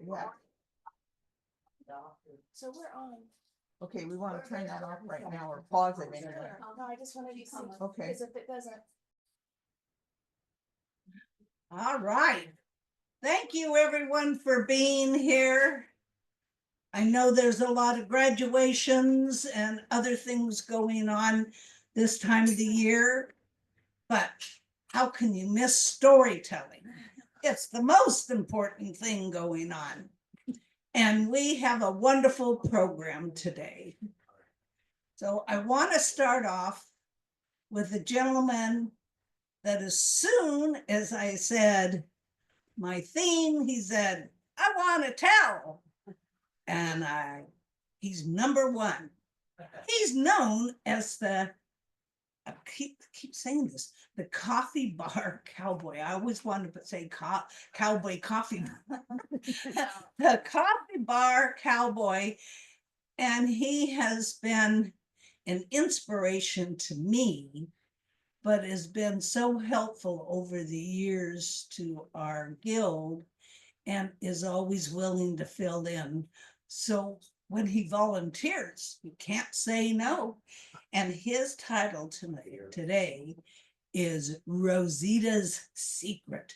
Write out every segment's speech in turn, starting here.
Yeah. So we're on. Okay, we want to turn that off right now or pause it anyway. No, I just wanted to see. Okay. Because if it doesn't. All right. Thank you, everyone, for being here. I know there's a lot of graduations and other things going on this time of the year, but how can you miss storytelling? It's the most important thing going on. And we have a wonderful program today. So I want to start off with a gentleman that as soon as I said my theme, he said, I want to tell. And he's number one. He's known as the, I keep saying this, the coffee bar cowboy. I always wanted to say cowboy coffee. The coffee bar cowboy. And he has been an inspiration to me, but has been so helpful over the years to our guild and is always willing to fill in. So when he volunteers, you can't say no. And his title today is Rosita's Secret.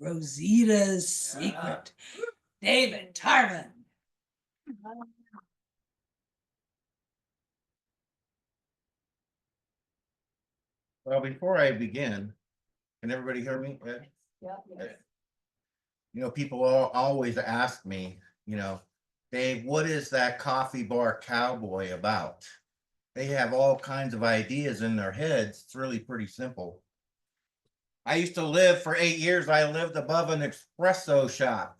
Rosita's Secret. David Tarvin. Well, before I begin, can everybody hear me? Ed? Yeah. You know, people always ask me, Dave, what is that coffee bar cowboy about? They have all kinds of ideas in their heads. It's really pretty simple. I used to live for 8 years. I lived above an espresso shop,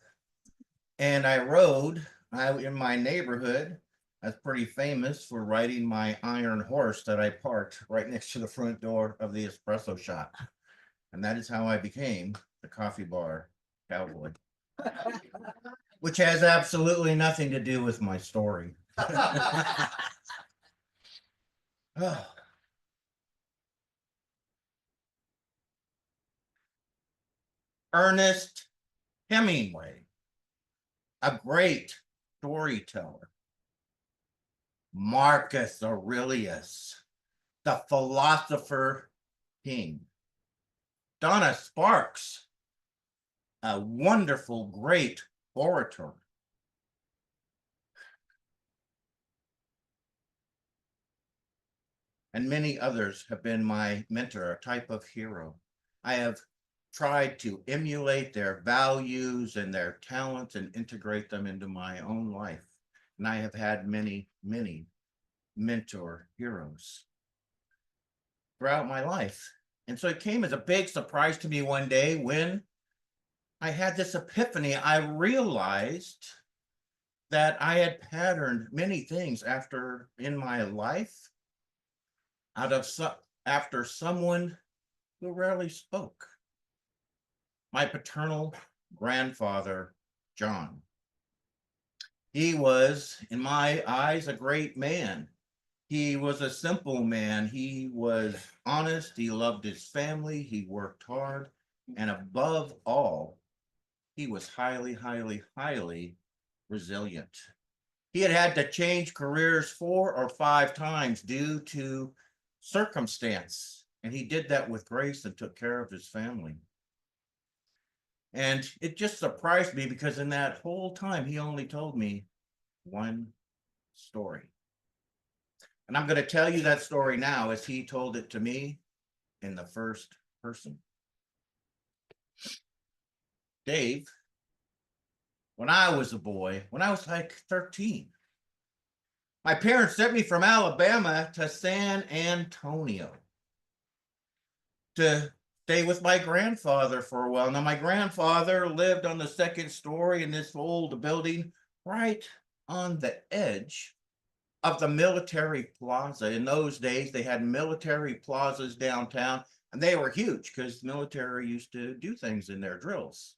and I rode in my neighborhood. I was pretty famous for riding my iron horse that I parked right next to the front door of the espresso shop. And that is how I became the coffee bar cowboy, which has absolutely nothing to do with my story. Oh. Ernest Hemingway, a great storyteller. Marcus Aurelius, the philosopher king. Donna Sparks, a wonderful, great orator. And many others have been my mentor, a type of hero. I have tried to emulate their values and their talents and integrate them into my own life. And I have had many, many mentor heroes throughout my life. And so it came as a big surprise to me one day when I had this epiphany. I realized that I had patterned many things in my life after someone who rarely spoke. My paternal grandfather, John. He was, in my eyes, a great man. He was a simple man. He was honest. He loved his family. He worked hard. And above all, he was highly, highly, highly resilient. He had to change careers 4 or 5 times due to circumstance. And he did that with grace and took care of his family. And it just surprised me because in that whole time, he only told me one story. And I'm going to tell you that story now as he told it to me in the first person. Dave, when I was a boy, when I was like 13, my parents sent me from Alabama to San Antonio to stay with my grandfather for a while. Now, my grandfather lived on the second story in this old building right on the edge of the military plaza. In those days, they had military plazas downtown, and they were huge because the military used to do things in their drills.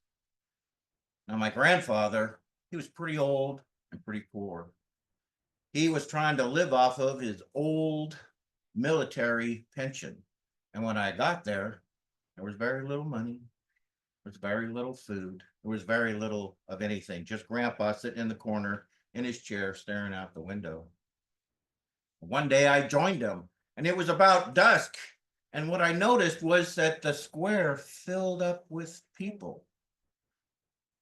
Now, my grandfather, he was pretty old and pretty poor. He was trying to live off of his old military pension. And when I got there was very little money. There was very little food. There was very little of anything. Just grandpa sitting in the corner in his chair staring out the window. One day I joined him and it was about dusk. And what I noticed was that the square filled up with people.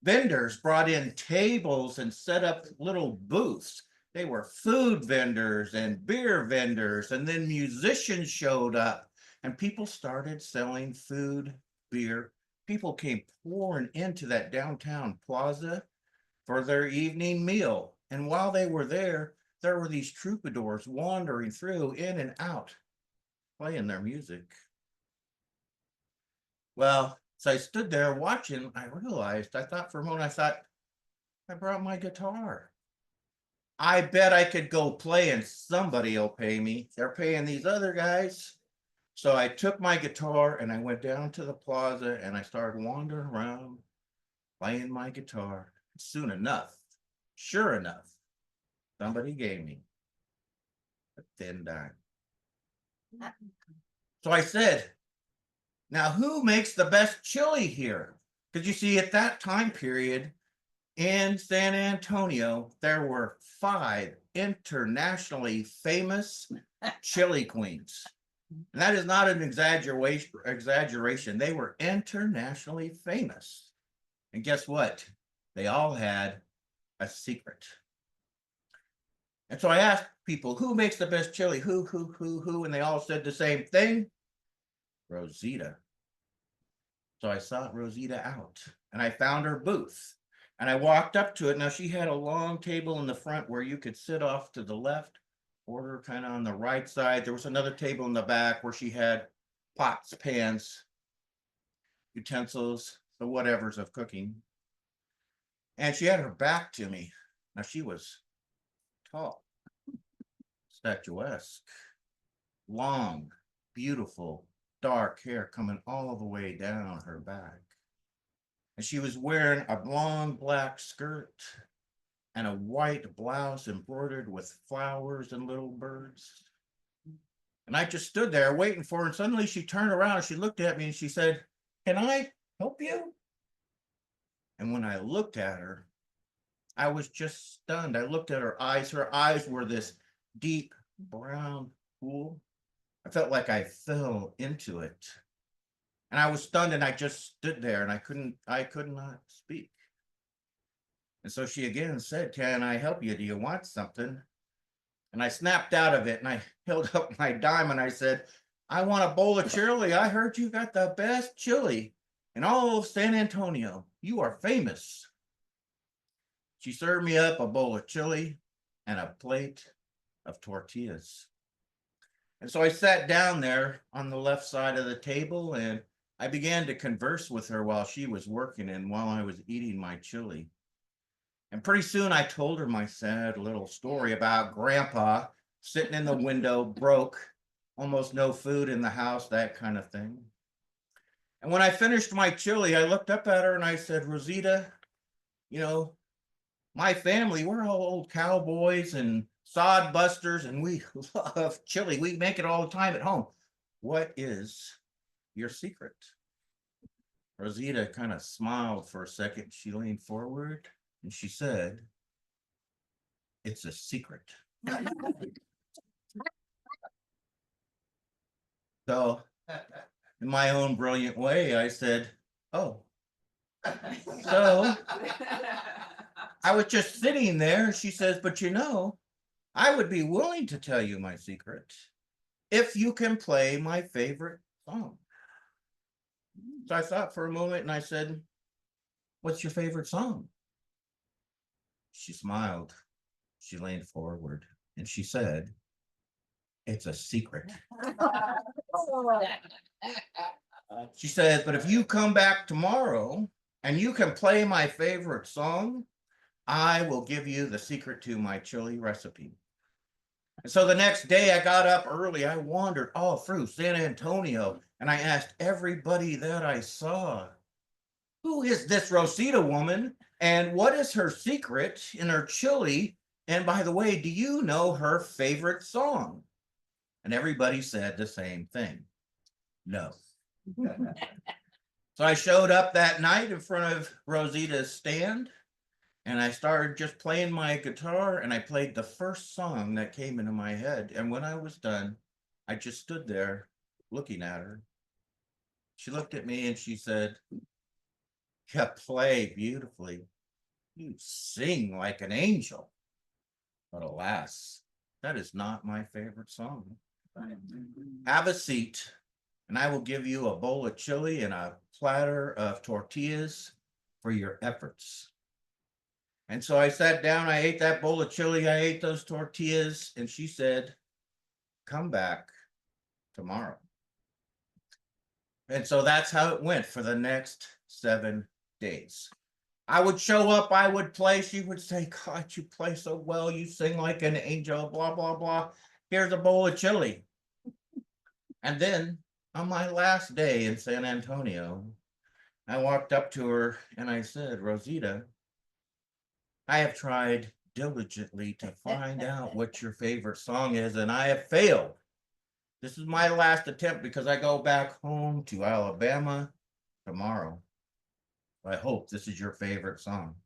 Vendors brought in tables and set up little booths. They were food vendors and beer vendors, and then musicians showed up and people started selling food, beer. People came pouring into that downtown plaza for their evening meal. And while they were there were these troubadours wandering through, in and out, playing their music. Well, so I stood there watching, I thought for a moment, I brought my guitar. I bet I could go play and somebody will pay me. They're paying these other guys. So I took my guitar and I went down to the plaza and I started wandering around playing my guitar. Soon enough, sure enough, somebody gave me a thin dime. So I said, now who makes the best chili here? Because you see, at that time period in San Antonio, there were 5 internationally famous chili queens. And that is not an exaggeration. They were internationally famous. And guess what? They all had a secret. And so I asked people, who makes the best chili? Who? And they all said the same thing. Rosita. So I sought Rosita out and I found her booth and I walked up to it. Now she had a long table in the front where you could sit off to the left, order kind of on the right side. There was another table in the back where she had pots, pans, utensils, the whatevers of cooking. And she had her back to me. Now she was tall, statuesque, long, beautiful, dark hair coming all the way down her back. And she was wearing a long black skirt and a white blouse embroidered with flowers and little birds. And I just stood there waiting for her. And suddenly she turned around, she looked at me and she said, "Can I help you?" And when I looked at her, I was just stunned. I looked at her eyes. Her eyes were this deep brown pool. I felt like I fell into it. And I was stunned and I just stood there and I could not speak. And so she again said, "Can I help you? Do you want something?" And I snapped out of it and I held up my dime and I said, "I want a bowl of chili. I heard you got the best chili in all of San Antonio. You are famous." She served me up a bowl of chili and a plate of tortillas. And so I sat down there on the left side of the table and I began to converse with her while she was working and while I was eating my chili. And pretty soon I told her my sad little story about Grandpa sitting in the window, broke, almost no food in the house, that kind of thing. And when I finished my chili, I looked up at her and I said, "Rosita, you know, my family, we're all old cowboys and sod busters and we love chili. We make it all the time at home. What is your secret?" Rosita kind of smiled for a second. She leaned forward and she said, "It's a secret." So in my own brilliant way, I said, "Oh." So I was just sitting there and she says, "But you know, I would be willing to tell you my secret if you can play my favorite song." So I thought for a moment and I said, "What's your favorite song?" She smiled. She leaned forward and she said, "It's a secret." She said, "But if you come back tomorrow and you can play my favorite song, I will give you the secret to my chili recipe." And so the next day I got up early. I wandered all through San Antonio and I asked everybody that I saw, "Who is this Rosita woman? And what is her secret in her chili? And by the way, do you know her favorite song?" And everybody said the same thing. No. So I showed up that night in front of Rosita's stand and I started just playing my guitar and I played the first song that came into my head. And when I was done, I just stood there looking at her. She looked at me and she said, "You play beautifully. You sing like an angel." But alas, that is not my favorite song. Have a seat, and I will give you a bowl of chili and a platter of tortillas for your efforts. And so I sat down, I ate that bowl of chili, I ate those tortillas, and she said, "Come back tomorrow." And so that's how it went for the next 7 days. I would show up, I would play. She would say, "God, you play so well. You sing like an angel, blah, blah, blah. Here's a bowl of chili." And then on my last day in San Antonio, I walked up to her and I said, "Rosita, I have tried diligently to find out what your favorite song is, and I have failed. This is my last attempt because I go back home to Alabama tomorrow. I hope this is your favorite song."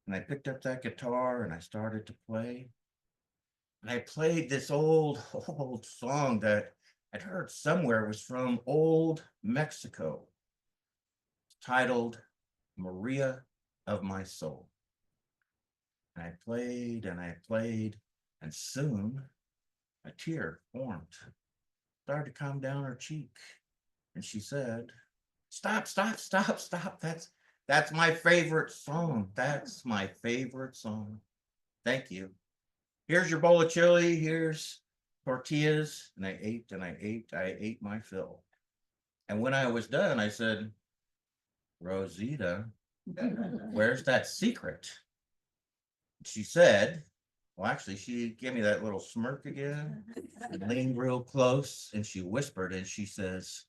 And I picked up that guitar and I started to play. And I played this old, old song that I'd heard somewhere. It was from old Mexico, titled "Maria of My Soul." And I played and I played, and soon a tear formed, started to come down her cheek. And she said, "Stop, stop, stop, stop. That's my favorite song. That's my favorite song. Thank you. Here's your bowl of chili. Here's tortillas." And I ate and I ate. I ate my fill. And when I was done, I said, "Rosita, where's that secret?" She said, well, actually, she gave me that little smirk again, and leaned real close, and she whispered, and she says,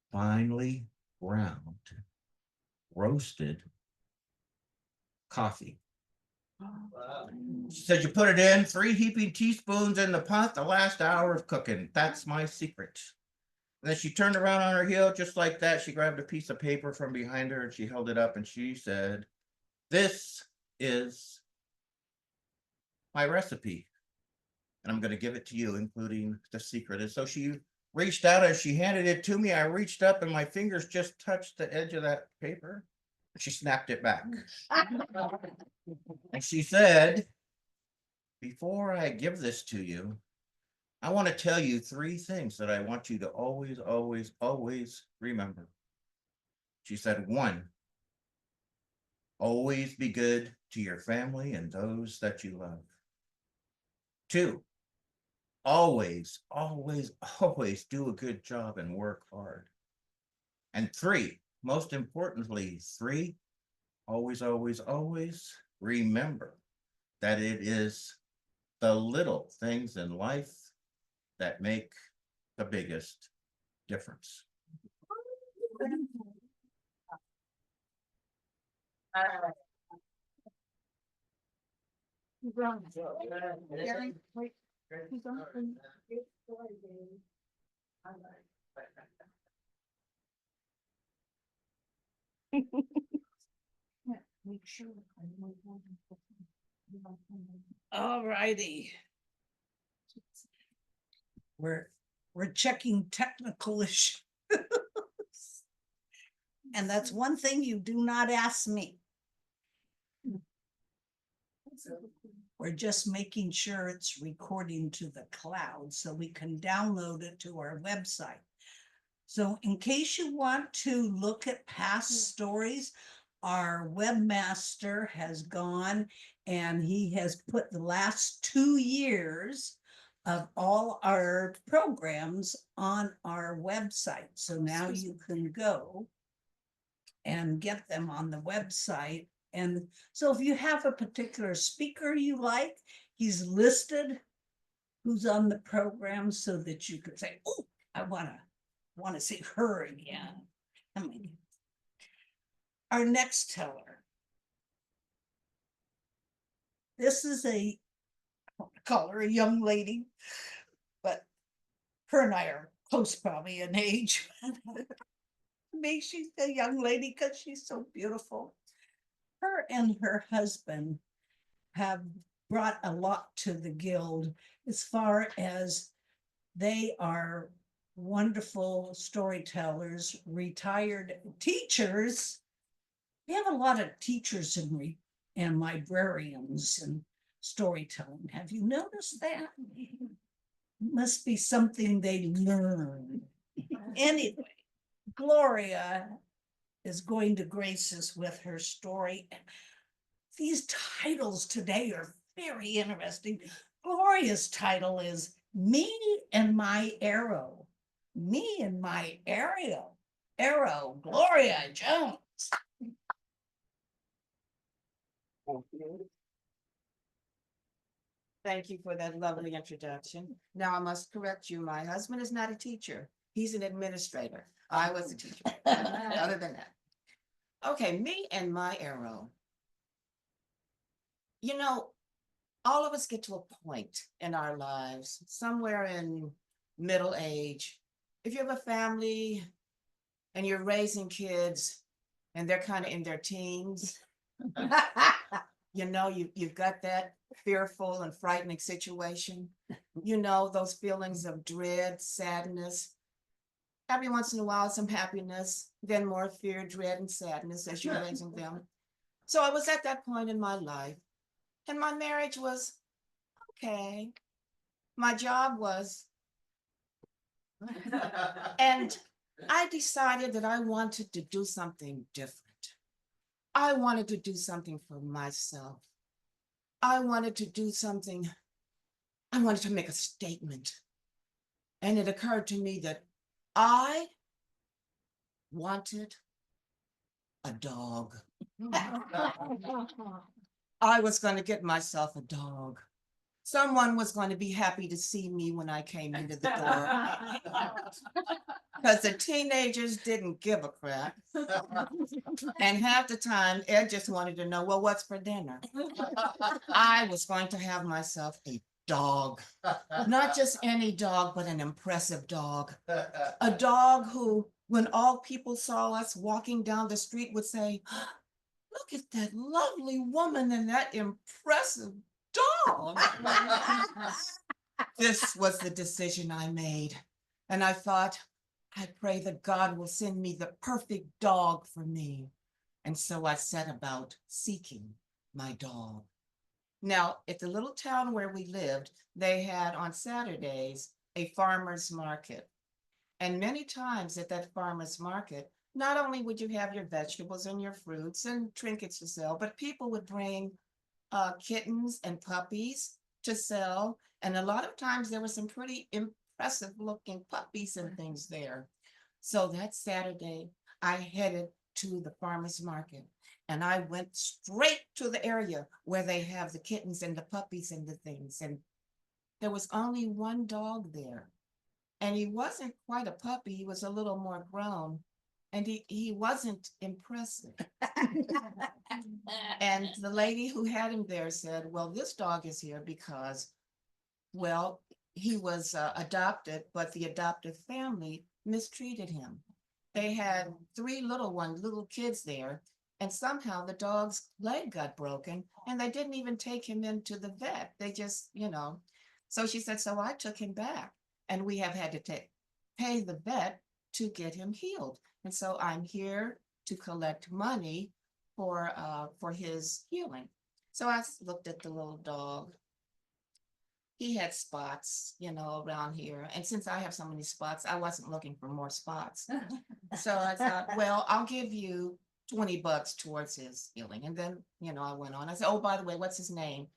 "Finely ground, roasted coffee." She said, "You put it in 3 heaping teaspoons in the pot the last hour of cooking. That's my secret." And then she turned around on her heel just like that. She grabbed a piece of paper from behind her and she held it up and she said, "This is my recipe. And I'm going to give it to you, including the secret." And so she reached out and she handed it to me. I reached up and my fingers just touched the edge of that paper. She snapped it back. And she said, "Before I give this to you, I want to tell you 3 things that I want you to always, always, always remember." She said, 1, always be good to your family and those that you love. 2, always, always, always do a good job and work hard. And 3, most importantly, 3, always, always, always remember that it is the little things in life that make the biggest difference. Gary, wait, who's on? Yeah, make sure. All righty. We're checking technical issues. And that's one thing you do not ask me. We're just making sure it's recording to the cloud so we can download it to our website. So in case you want to look at past stories, our webmaster has gone and he has put the last 2 years of all our programs on our website. So now you can go and get them on the website. And so if you have a particular speaker you like, he's listed who's on the program so that you could say, "Oh, I want to see her again." I mean, our next teller. This is I want to call her a young lady, but her and I are close probably in age. me. She's a young lady because she's so beautiful. Her and her husband have brought a lot to the guild as far as they are wonderful storytellers, retired teachers. We have a lot of teachers and librarians and storytelling. Have you noticed that? Must be something they learn. Anyway, Gloria is going to grace us with her story. These titles today are very interesting. Gloria's title is Me and My Arrow. Me and My Arrow. Arrow, Gloria Jones. Thank you for that lovely introduction. Now I must correct you. My husband is not a teacher. He's an administrator. I was a teacher. Other than that. Okay, me and my arrow. You know, all of us get to a point in our lives, somewhere in middle age. If you have a family and you're raising kids and they're kind of in their teens, you know, you've got that fearful and frightening situation, you know, those feelings of dread, sadness. Every once in a while, some happiness, then more fear, dread, and sadness as you're raising them. So I was at that point in my life, and my marriage was okay. My job was, and I decided that I wanted to do something different. I wanted to do something for myself. I wanted to do something, I wanted to make a statement. And it occurred to me that I wanted a dog. I was going to get myself a dog. Someone was going to be happy to see me when I came into the door. Because the teenagers didn't give a crap. And half the time, Ed just wanted to know, well, what's for dinner? I was going to have myself a dog. Not just any dog, but an impressive dog. A dog who, when all people saw us walking down the street, would say, look at that lovely woman and that impressive dog. This was the decision I made. And I thought, I pray that God will send me the perfect dog for me. And so I set about seeking my dog. Now, at the little town where we lived, they had on Saturdays a farmer's market. And many times at that farmer's market, not only would you have your vegetables and your fruits and trinkets to sell, but people would bring kittens and puppies to sell. And a lot of times there were some pretty impressive looking puppies and things there. So that Saturday, I headed to the farmer's market and I went straight to the area where they have the kittens and the puppies and the things. And there was only one dog there. And he wasn't quite a puppy, he was a little more grown. And he wasn't impressive. And the lady who had him there said, well, this dog is here because, well, he was adopted, but the adoptive family mistreated him. They had three little kids there, and somehow the dog's leg got broken, and they didn't even take him into the vet. They just, you know. So she said, so I took him back, and we have had to pay the vet to get him healed. And so I'm here to collect money for his healing. So I looked at the little dog. He had spots, you know, around here. And since I have so many spots, I wasn't looking for more spots. So I thought, well, I'll give you $20 towards his healing. And then, you know, I went on. I said, oh, by the way, what's his name?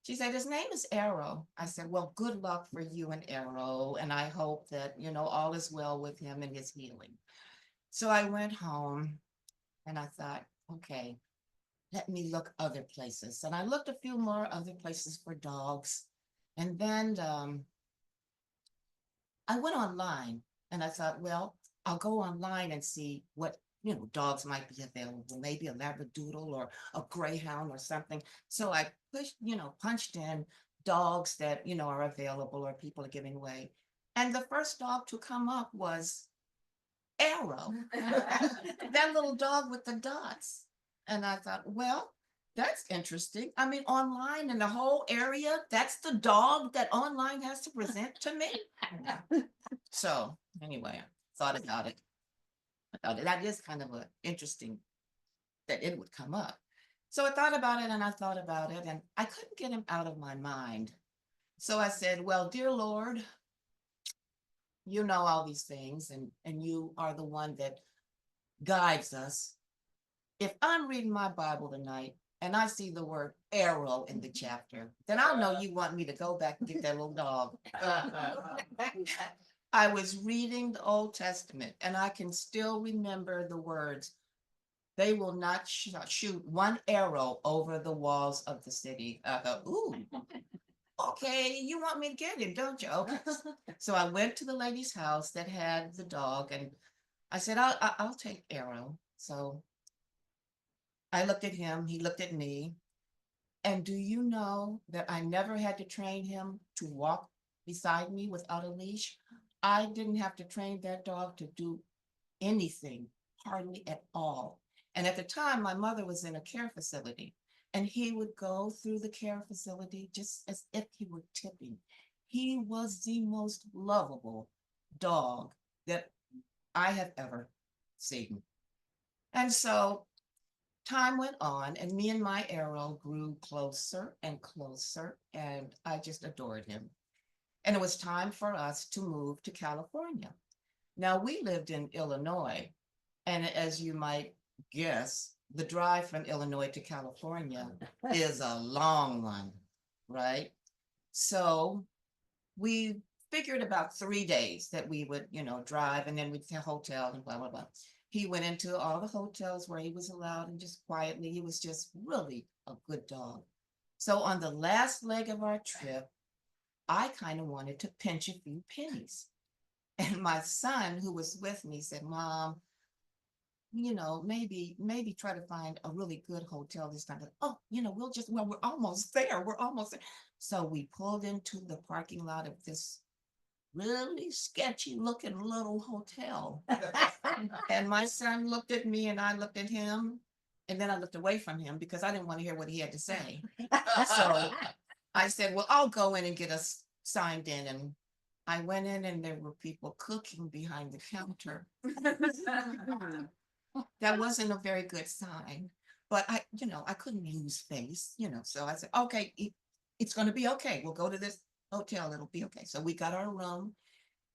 She said, his name is Arrow. I said, well, good luck for you and Arrow. And I hope that, you know, all is well with him and his healing. So I went home and I thought, okay, let me look other places. And I looked a few more other places for dogs. And then I went online and I thought, well, I'll go online and see what, you know, dogs might be available, maybe a Labradoodle or a Greyhound or something. So I punched in dogs that, you know, are available or people are giving away. And the first dog to come up was Arrow. That little dog with the dots. And I thought, well, that's interesting. I mean, online in the whole area, that's the dog that online has to present to me. So anyway, I thought about it. I thought that is kind of a interesting that it would come up. So I thought about it and I thought about it and I couldn't get him out of my mind. So I said, well, dear Lord, you know all these things and you are the one that guides us. If I'm reading my Bible tonight and I see the word arrow in the chapter, then I'll know you want me to go back and get that little dog. I was reading the Old Testament and I can still remember the words. They will not shoot one arrow over the walls of the city. I thought, ooh, okay, you want me to get him, don't you? Okay. So I went to the lady's house that had the dog and I said, I'll take Arrow. So I looked at him, he looked at me. And do you know that I never had to train him to walk beside me without a leash? I didn't have to train that dog to do anything, hardly at all. And at the time, my mother was in a care facility and he would go through the care facility just as if he were tipping. He was the most lovable dog that I have ever seen. And so time went on and me and my Arrow grew closer and closer and I just adored him. And it was time for us to move to California. Now we lived in Illinois, and as you might guess, the drive from Illinois to California is a long one, right? So we figured about 3 days that we would, drive and then we'd have hotel and blah, blah, blah. He went into all the hotels where he was allowed and just quietly, he was just really a good dog. So on the last leg of our trip, I kind of wanted to pinch a few pennies. And my son, who was with me, said, Mom, maybe try to find a really good hotel this time. Oh, we're almost there. We're almost there. So we pulled into the parking lot of this really sketchy looking little hotel. And my son looked at me and I looked at him. And then I looked away from him because I didn't want to hear what he had to say. So I said, well, I'll go in and get us signed in. And I went in and there were people cooking behind the counter. That wasn't a very good sign, but I couldn't lose face, so I said, okay, it's going to be okay. We'll go to this hotel. It'll be okay. So we got our room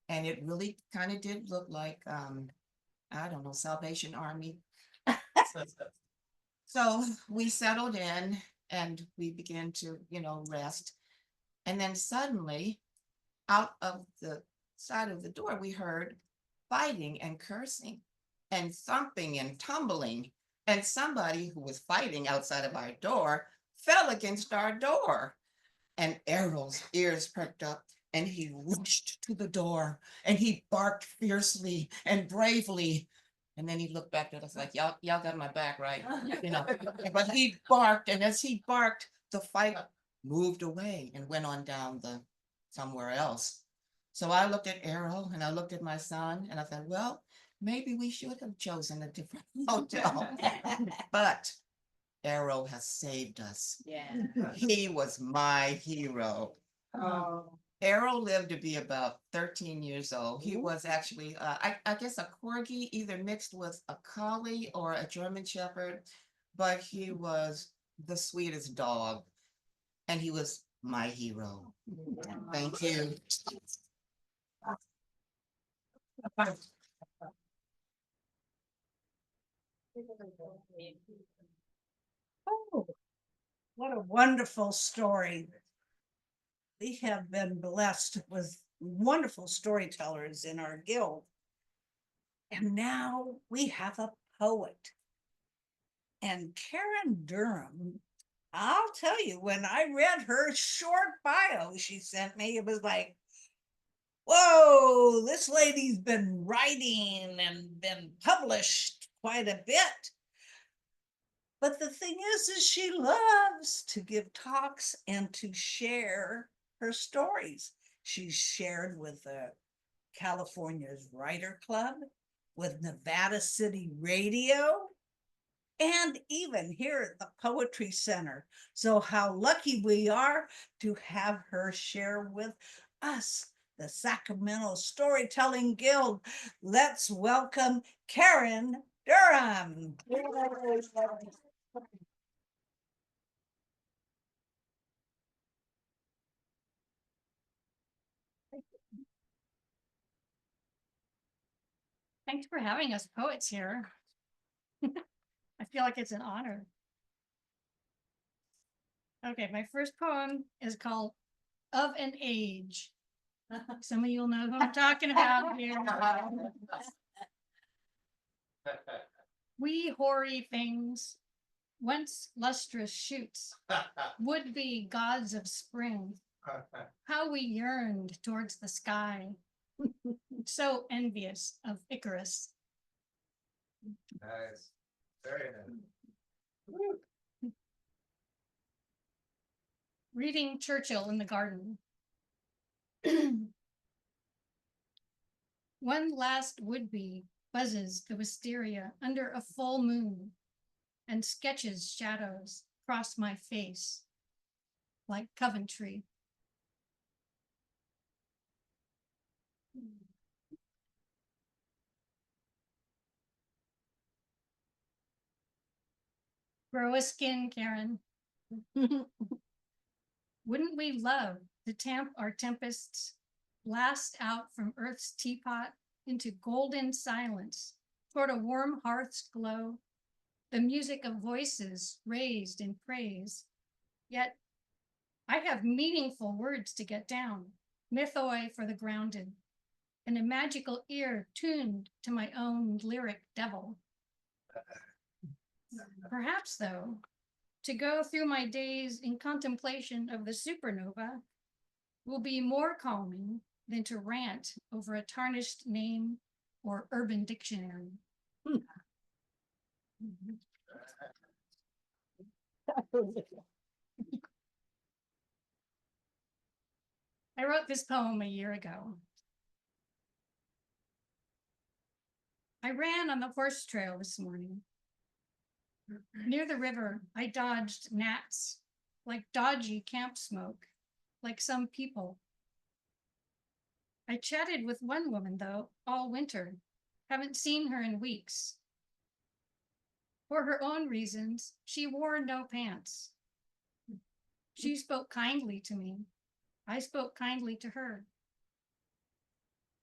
and it really kind of did look like, I don't know, Salvation Army. So we settled in and we began to, rest. And then suddenly out of the side of the door, we heard fighting and cursing and thumping and tumbling. And somebody who was fighting outside of our door fell against our door. And Errol's ears perked up and he rushed to the door and he barked fiercely and bravely. And then he looked back at us like, y'all got my back, right? But he barked, and as he barked, the fight moved away and went on down somewhere else. So I looked at Errol and I looked at my son and I thought, well, maybe we should have chosen a different hotel. But Errol has saved us. Yeah. He was my hero. Oh. Errol lived to be about 13 years old. He was actually, I guess, a corgi, either mixed with a collie or a German shepherd, but he was the sweetest dog, and he was my hero. Thank you. Oh, what a wonderful story. We have been blessed with wonderful storytellers in our guild. And now we have a poet. And Karen Durham, I'll tell you, when I read her short bio she sent me, it was like, whoa, this lady's been writing and been published quite a bit. But the thing is she loves to give talks and to share her stories. She's shared with the California's Writer Club. with Nevada City Radio, and even here at the Poetry Center. So how lucky we are to have her share with us, the Sacramento Storytelling Guild. Let's welcome Karen Durham. Thanks for having us poets here. I feel like it's an honor. Okay, my first poem is called Of an Age. Some of you'll know who I'm talking about here. We hoary things, once lustrous shoots, would be gods of spring. How we yearned towards the sky, so envious of Icarus. Nice. Very nice. Reading Churchill in the garden. One last would-be buzzes the wisteria under a full moon and sketches shadows across my face like Coventry. Grow a skin, Karen. Wouldn't we love to tamp our tempests, blast out from Earth's teapot into golden silence toward a warm hearth's glow, the music of voices raised in praise. Yet I have meaningful words to get down, mythoi for the grounded, and a magical ear tuned to my own lyric devil. Perhaps, though, to go through my days in contemplation of the supernova will be more calming than to rant over a tarnished name or urban dictionary. I wrote this poem a year ago. I ran on the horse trail this morning. Near the river, I dodged gnats, like dodgy camp smoke, like some people. I chatted with one woman, though, all winter. Haven't seen her in weeks. For her own reasons, she wore no pants. She spoke kindly to me. I spoke kindly to her.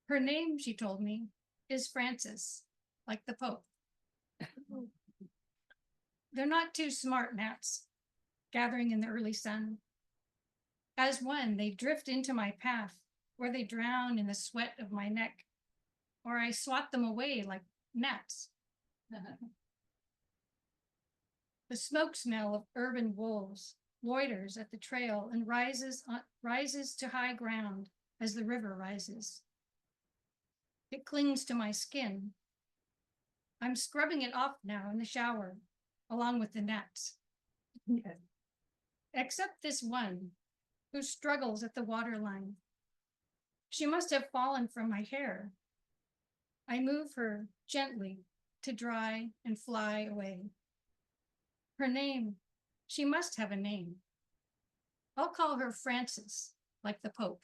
Her name, she told me, is Francis, like the Pope. They're not too smart gnats, gathering in the early sun. As one, they drift into my path, or they drown in the sweat of my neck, or I swat them away like gnats. The smoke smell of urban wolves loiters at the trail and rises to high ground as the river rises. It clings to my skin. I'm scrubbing it off now in the shower, along with the gnats. Except this one, who struggles at the waterline. She must have fallen from my hair. I move her gently to dry and fly away. Her name, she must have a name. I'll call her Francis, like the Pope.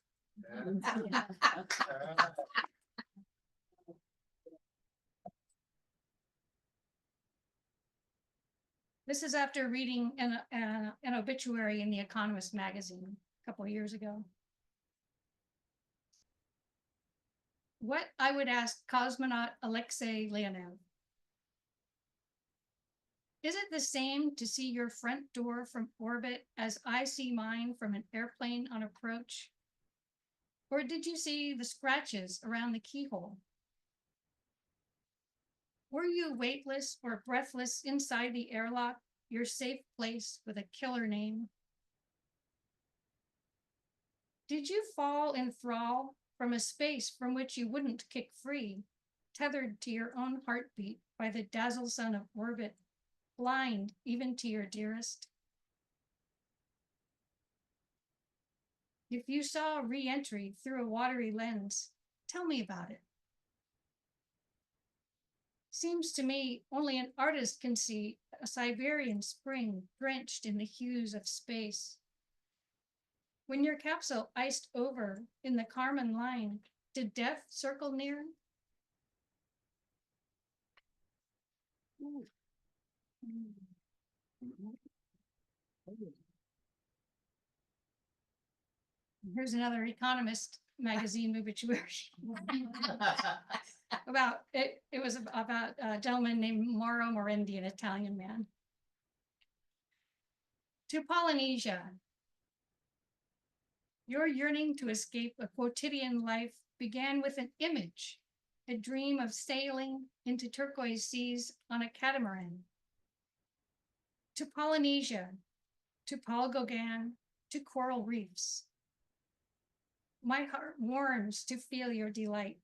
This is after reading an obituary in The Economist magazine a couple of years ago. What I would ask cosmonaut Alexei Leonov. Is it the same to see your front door from orbit as I see mine from an airplane on approach? Or did you see the scratches around the keyhole? Were you weightless or breathless inside the airlock, your safe place with a killer name? Did you fall in thrall from a space from which you wouldn't kick free, tethered to your own heartbeat by the dazzle sun of orbit, blind even to your dearest? If you saw re-entry through a watery lens, tell me about it. Seems to me only an artist can see a Siberian spring drenched in the hues of space. When your capsule iced over in the Carmen line, did death circle near? Here's another Economist magazine obituary about it. It was about a gentleman named Mauro Morendi, an Italian man. To Polynesia. Your yearning to escape a quotidian life began with an image, a dream of sailing into turquoise seas on a catamaran. To Polynesia, to Paul Gauguin, to coral reefs. My heart warms to feel your delight,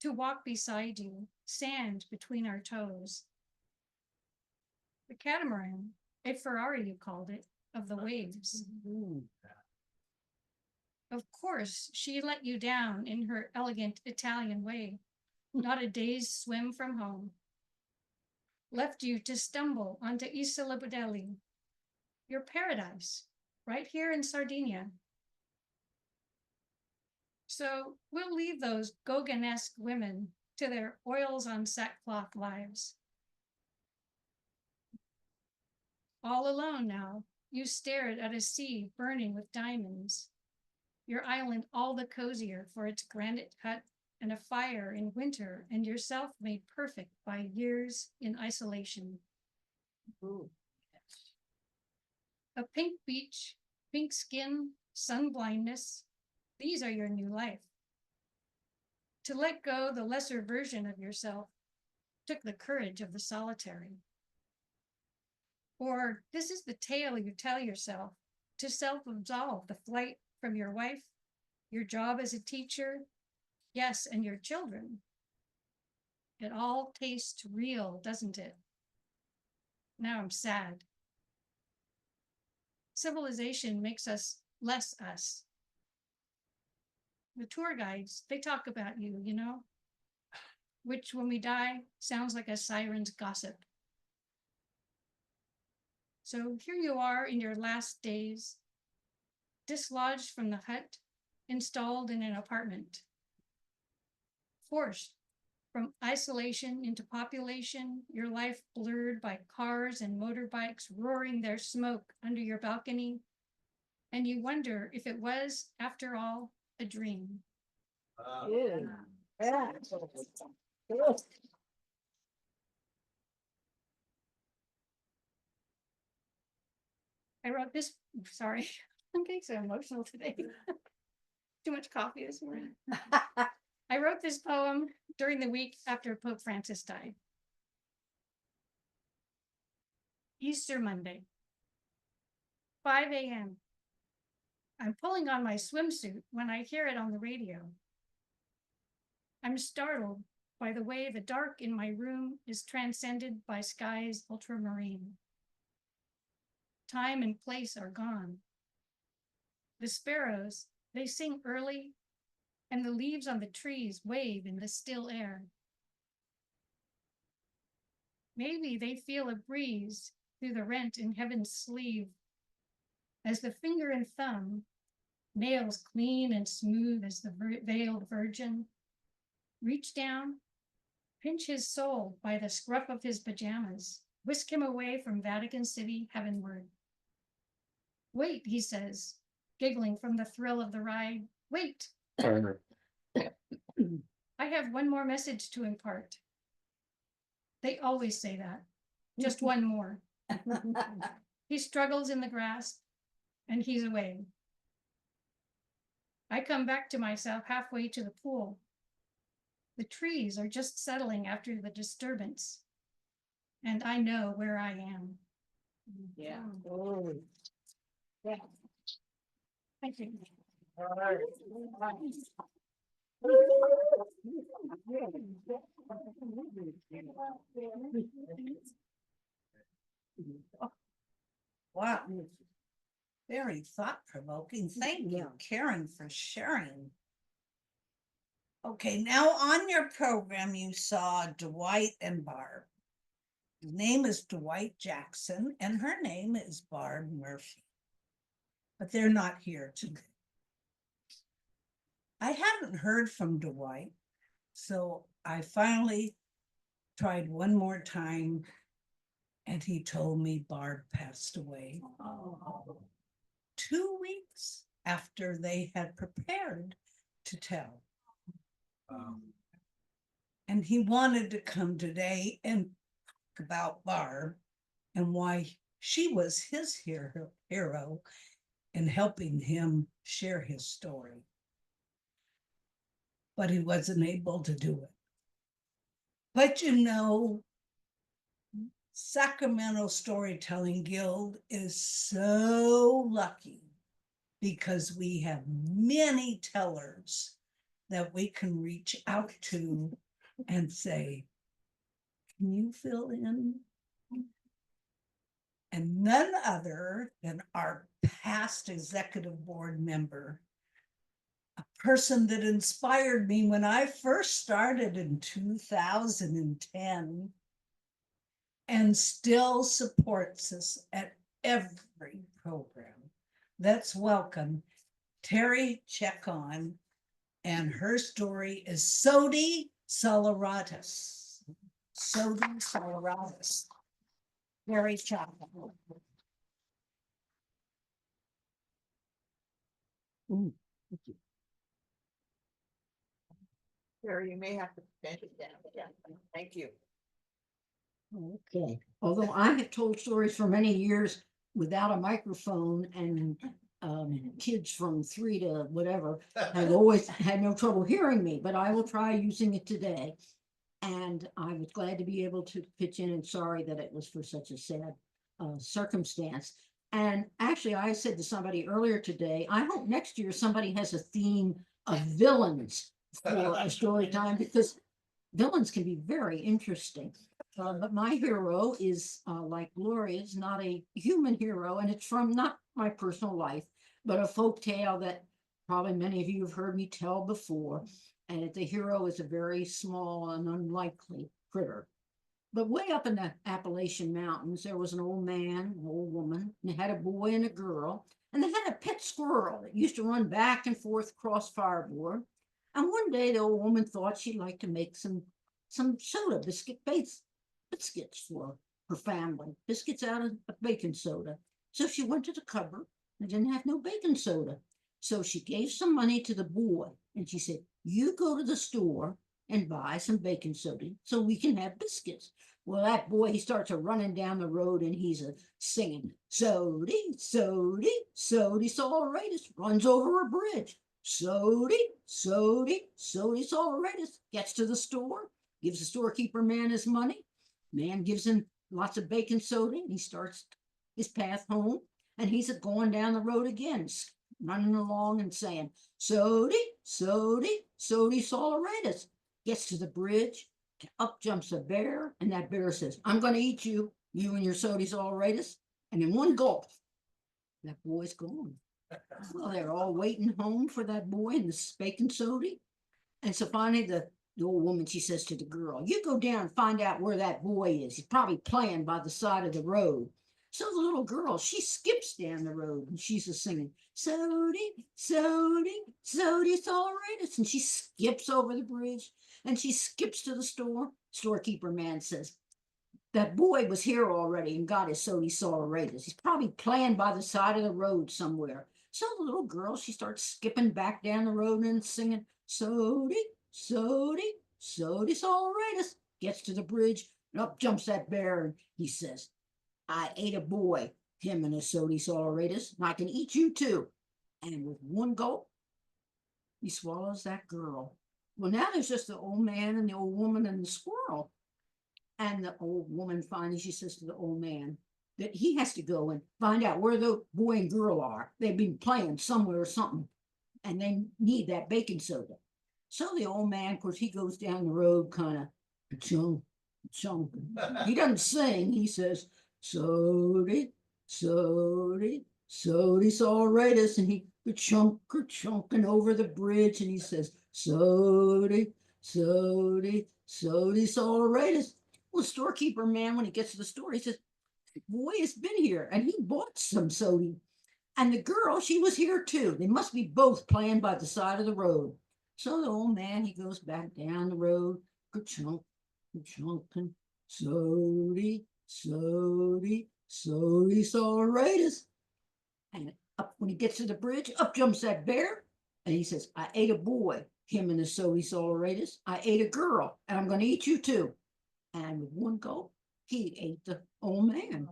to walk beside you, sand between our toes. The catamaran, a Ferrari you called it, of the waves. Of course, she let you down in her elegant Italian way, not a day's swim from home. Left you to stumble onto Isola Budelli, your paradise, right here in Sardinia. So we'll leave those Gauguinesque women to their oils on sackcloth lives. All alone now, you stared at a sea burning with diamonds, your island all the cozier for its granite hut and a fire in winter, and yourself made perfect by years in isolation. Ooh. A pink beach, pink skin, sun blindness, these are your new life. To let go the lesser version of yourself took the courage of the solitary. Or this is the tale you tell yourself to self-absolve the flight from your wife, your job as a teacher, yes, and your children. It all tastes real, doesn't it? Now I'm sad. Civilization makes us less us. The tour guides, they talk about you, you know, which when we die sounds like a siren's gossip. So here you are in your last days, dislodged from the hut, installed in an apartment, forced from isolation into population, your life blurred by cars and motorbikes roaring their smoke under your balcony, and you wonder if it was, after all, a dream. Yeah. I wrote this, sorry, I'm getting so emotional today. Too much coffee this morning. I wrote this poem during the week after Pope Francis died. Easter Monday, 5 a.m. I'm pulling on my swimsuit when I hear it on the radio. I'm startled by the way the dark in my room is transcended by skies ultramarine. Time and place are gone. The sparrows, they sing early, and the leaves on the trees wave in the still air. Maybe they feel a breeze through the rent in heaven's sleeve as the finger and thumb, nails clean and smooth as the veiled virgin, reach down, pinch his soul by the scruff of his pajamas, whisk him away from Vatican City heavenward. Wait, he says, giggling from the thrill of the ride. Wait. I have one more message to impart. They always say that. Just one more. He struggles in the grass and he's away. I come back to myself halfway to the pool. The trees are just settling after the disturbance, and I know where I am. Yeah. Yeah. Thank you. Wow. Very thought-provoking. Thank you, Karen, for sharing. Okay, now on your program, you saw Dwight and Barb. His name is Dwight Jackson and her name is Barb Murphy. But they're not here today. I haven't heard from Dwight, so I finally tried one more time and he told me Barb passed away 2 weeks after they had prepared to tell. And he wanted to come today and talk about Barb and why she was his hero in helping him share his story. But he wasn't able to do it. But you know, Sacramento Storytelling Guild is so lucky because we have many tellers that we can reach out to and say, can you fill in? And none other than our past executive board member, a person that inspired me when I first started in 2010 and still supports us at every program. Let's welcome Terry Chekon, and her story is Sodi Solaratus. Sodi Solaratus. Terry Chekon. Terry, you may have to bend it down. Yeah, thank you. Okay, although I have told stories for many years without a microphone and kids from 3 to whatever have always had no trouble hearing me, but I will try using it today. And I was glad to be able to pitch in and sorry that it was for such a sad circumstance. And actually, I said to somebody earlier today, I hope next year somebody has a theme of villains for a story time because villains can be very interesting. But my hero is like Gloria's, not a human hero, and it's from not my personal life, but a folk tale that probably many of you have heard me tell before. And the hero is a very small and unlikely critter. But way up in the Appalachian Mountains, there was an old man, an old woman, and they had a boy and a girl, and they had a pet squirrel that used to run back and forth across fireboard. And one day the old woman thought she'd like to make some soda biscuits for her family, biscuits out of baking soda. So she went to the cupboard and didn't have no baking soda. So she gave some money to the boy and she said, you go to the store and buy some baking soda so we can have biscuits. Well, that boy, he starts a running down the road and he's a singing, sody, sody, sody, saleratus, runs over a bridge. Sody, sody, sody, saleratus, gets to the store, gives the storekeeper man his money. Man gives him lots of baking soda and he starts his path home. And he's going down the road again, running along and saying, sody, sody, sody, saleratus. Gets to the bridge, up jumps a bear, and that bear says, I'm going to eat you, you and your sody saleratus. And in one gulp, that boy's gone. Well, they're all waiting home for that boy and the baking soda. And so finally the old woman, she says to the girl, you go down and find out where that boy is. He's probably playing by the side of the road. So the little girl, she skips down the road and she's a singing, sody, sody, sody, saleratus. And she skips over the bridge and she skips to the store. Storekeeper man says, that boy was here already and got his sody saleratus. He's probably playing by the side of the road somewhere. So the little girl, she starts skipping back down the road and singing, sody, sody, sody saleratus. Gets to the bridge and up jumps that bear and he says, I ate a boy, him and his sody saleratus, and I can eat you too. And with one gulp, he swallows that girl. Well, now there's just the old man and the old woman and the squirrel. And the old woman finally, she says to the old man that he has to go and find out where the boy and girl are. They've been playing somewhere or something, and they need that baking soda. So the old man, of course, he goes down the road kind of chunk. He doesn't sing. He says, sody, sody, sody saleratus. And he chunking over the bridge, and he says, "Sody, sody, sody, saleratus." Well, storekeeper man, when he gets to the store, he says, "Boy has been here, and he bought some sody." And the girl, she was here too. They must be both playing by the side of the road. So the old man, he goes back down the road, ka-chunk, ka-chunkin', sody, sody, sody, saleratus. And up when he gets to the bridge, up jumps that bear, and he says, "I ate a boy, him and the sody saleratus. I ate a girl, and I'm going to eat you too." And with one gulp, he ate the old man.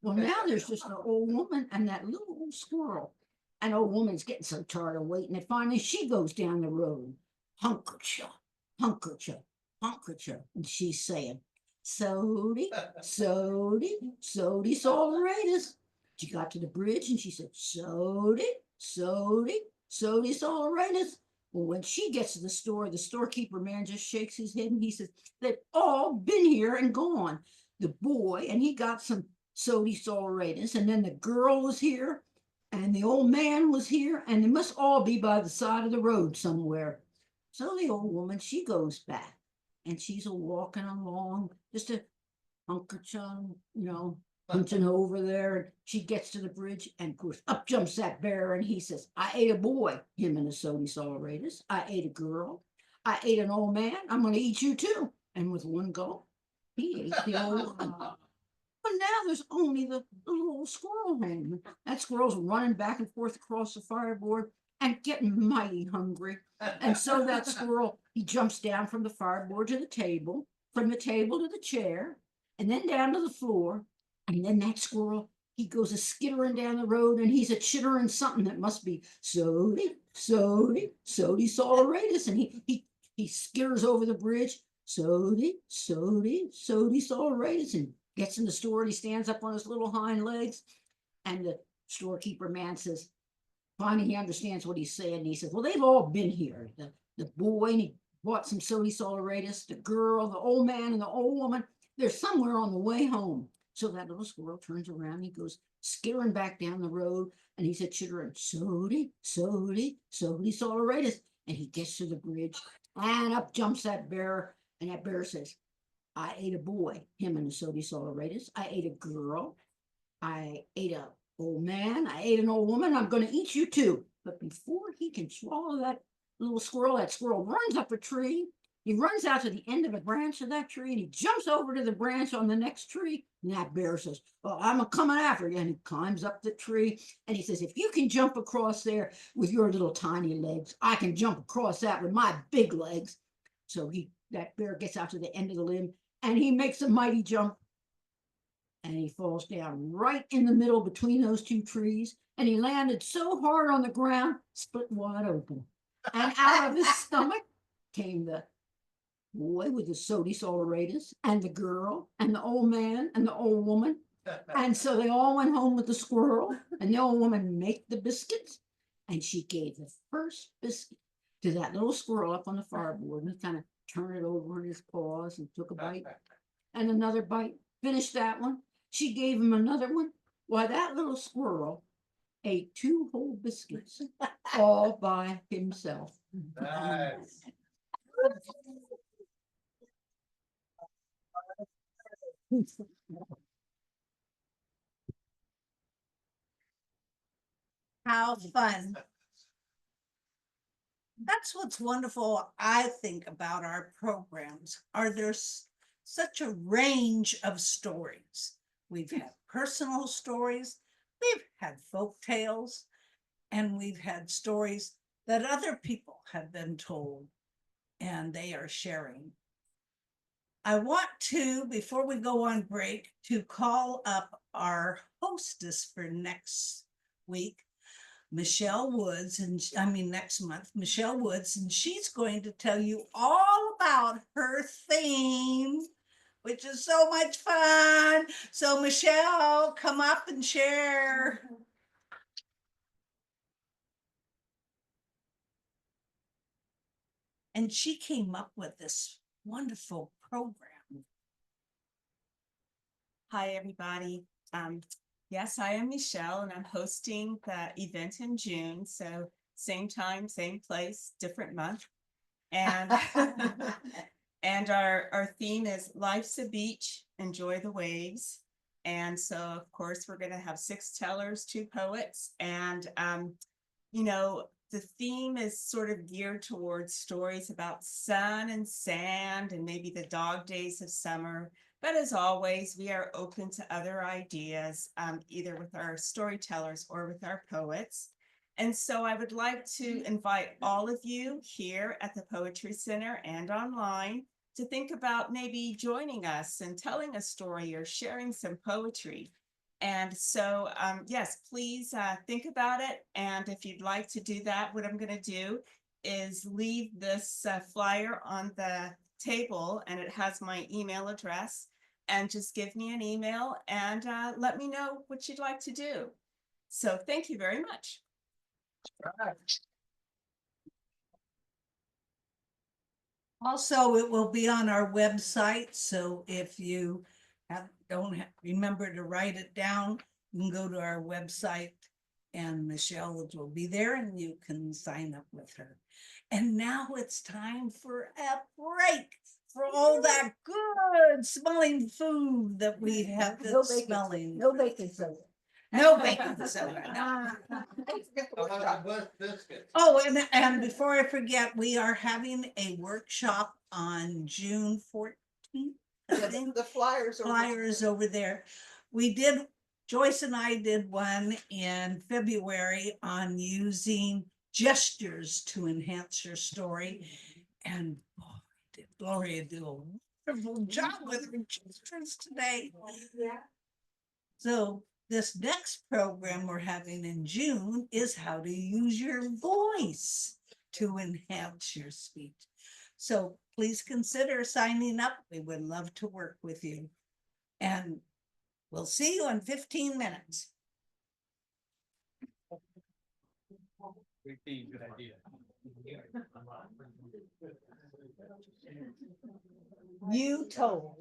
Well, now there's just an old woman and that little old squirrel. And old woman's getting so tired of waiting that finally she goes down the road. Hunkercha, hunkercha, hunkercha. And she's saying, "Sody, sody, sody, saleratus." She got to the bridge and she said, "Sody, sody, sody, saleratus." Well, when she gets to the store, the storekeeper man just shakes his head and he says, "They've all been here and gone. The boy, and he got some sody saleratus, and then the girl was here, and the old man was here, and they must all be by the side of the road somewhere." So the old woman, she goes back, and she's a walking along, just a hunkerchun, hunching over there. And she gets to the bridge, and of course, up jumps that bear, and he says, "I ate a boy, him and the sody saleratus. I ate a girl. I ate an old man. I'm going to eat you too." And with one gulp, he ate the old woman. But now there's only the little old squirrel home. That squirrel's running back and forth across the fireboard and getting mighty hungry. And so that squirrel, he jumps down from the fireboard to the table, from the table to the chair, and then down to the floor. And then that squirrel, he goes a skittering down the road, and he's a chittering something that must be sody, sody, sody saleratus. And he skitters over the bridge, sody, sody, sody saleratus, and gets in the store, and he stands up on his little hind legs, and the storekeeper man says, finally he understands what he's saying, and he says, "Well, they've all been here. The boy, and he bought some sody saleratus, the girl, the old man, and the old woman. They're somewhere on the way home." So that little squirrel turns around, he goes skittering back down the road, and he said, chittering, "Sody, sody, sody saleratus." And he gets to the bridge, and up jumps that bear, and that bear says, "I ate a boy, him and the sody saleratus. I ate a girl. I ate a old man. I ate an old woman. I'm going to eat you too." But before he can swallow that little squirrel, that squirrel runs up a tree. He runs out to the end of the branch of that tree, and he jumps over to the branch on the next tree. And that bear says, "Well, I'm coming after you." And he climbs up the tree, and he says, "If you can jump across there with your little tiny legs, I can jump across that with my big legs." So that bear gets out to the end of the limb, and he makes a mighty jump, and he falls down right in the middle between those two trees, and he landed so hard on the ground, split wide open, and out of his stomach came the boy with the sody saleratus, and the girl, and the old man, and the old woman. And so they all went home with the squirrel, and the old woman made the biscuits, and she gave the first biscuit to that little squirrel up on the fireboard, and he kind of turned it over in his paws and took a bite and another bite, finished that one. She gave him another one. Why, that little squirrel ate 2 whole biscuits all by himself. Nice. How fun. That's what's wonderful, I think, about our programs. There's such a range of stories. We've had personal stories, we've had folk tales, and we've had stories that other people have been told and they are sharing. I want to, before we go on break, to call up our hostess for next week, Michelle Woods, and next month, Michelle Woods, and she's going to tell you all about her theme, which is so much fun. So Michelle, come up and share. And she came up with this wonderful program. Hi, everybody. Yes, I am Michelle and I'm hosting the event in June. So same time, same place, different month. And and our theme is Life's a Beach, Enjoy the Waves. And so of course we're going to have 6 tellers, 2 poets, and you know, the theme is sort of geared towards stories about sun and sand and maybe the dog days of summer. But as always, we are open to other ideas, either with our storytellers or with our poets. And so I would like to invite all of you here at the Poetry Center and online to think about maybe joining us and telling a story or sharing some poetry. And so, yes, please think about it. And if you'd like to do that, what I'm going to do is leave this flyer on the table, and it has my email address. And just give me an email and let me know what you'd like to do. So thank you very much. Also, it will be on our website, so if you remember to write it down, you can go to our website and Michelle will be there and you can sign up with her. And now it's time for a break for all that good smelling food that we have been smelling. No baking soda. No baking soda. Oh, and before I forget, we are having a workshop on June 14th. I think. The flyers. Flyers over there. Joyce and I did one in February on using gestures to enhance your story. And boy, did Gloria do a wonderful job with her gestures today. So this next program we're having in June is how to use your voice to enhance your speech. So please consider signing up. We would love to work with you. And we'll see you in 15 minutes. Good idea. You told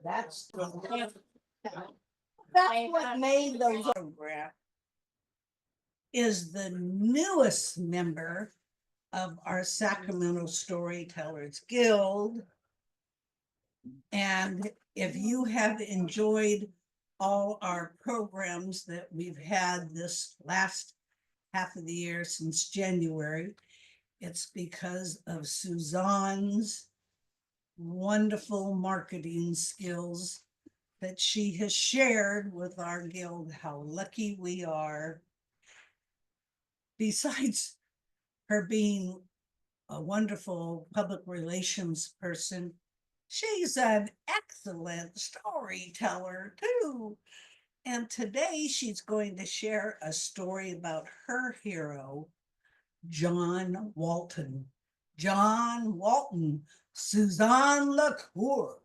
that's what made the program is the newest member of our Sacramento Storytellers Guild. And if you have enjoyed all our programs that we've had this last half of the year since January, it's because of Suzanne's wonderful marketing skills that she has shared with our guild, how lucky we are. Besides her being a wonderful public relations person, she's an excellent storyteller too. And today she's going to share a story about her hero, John Walton. John Walton, Suzanne LaCour.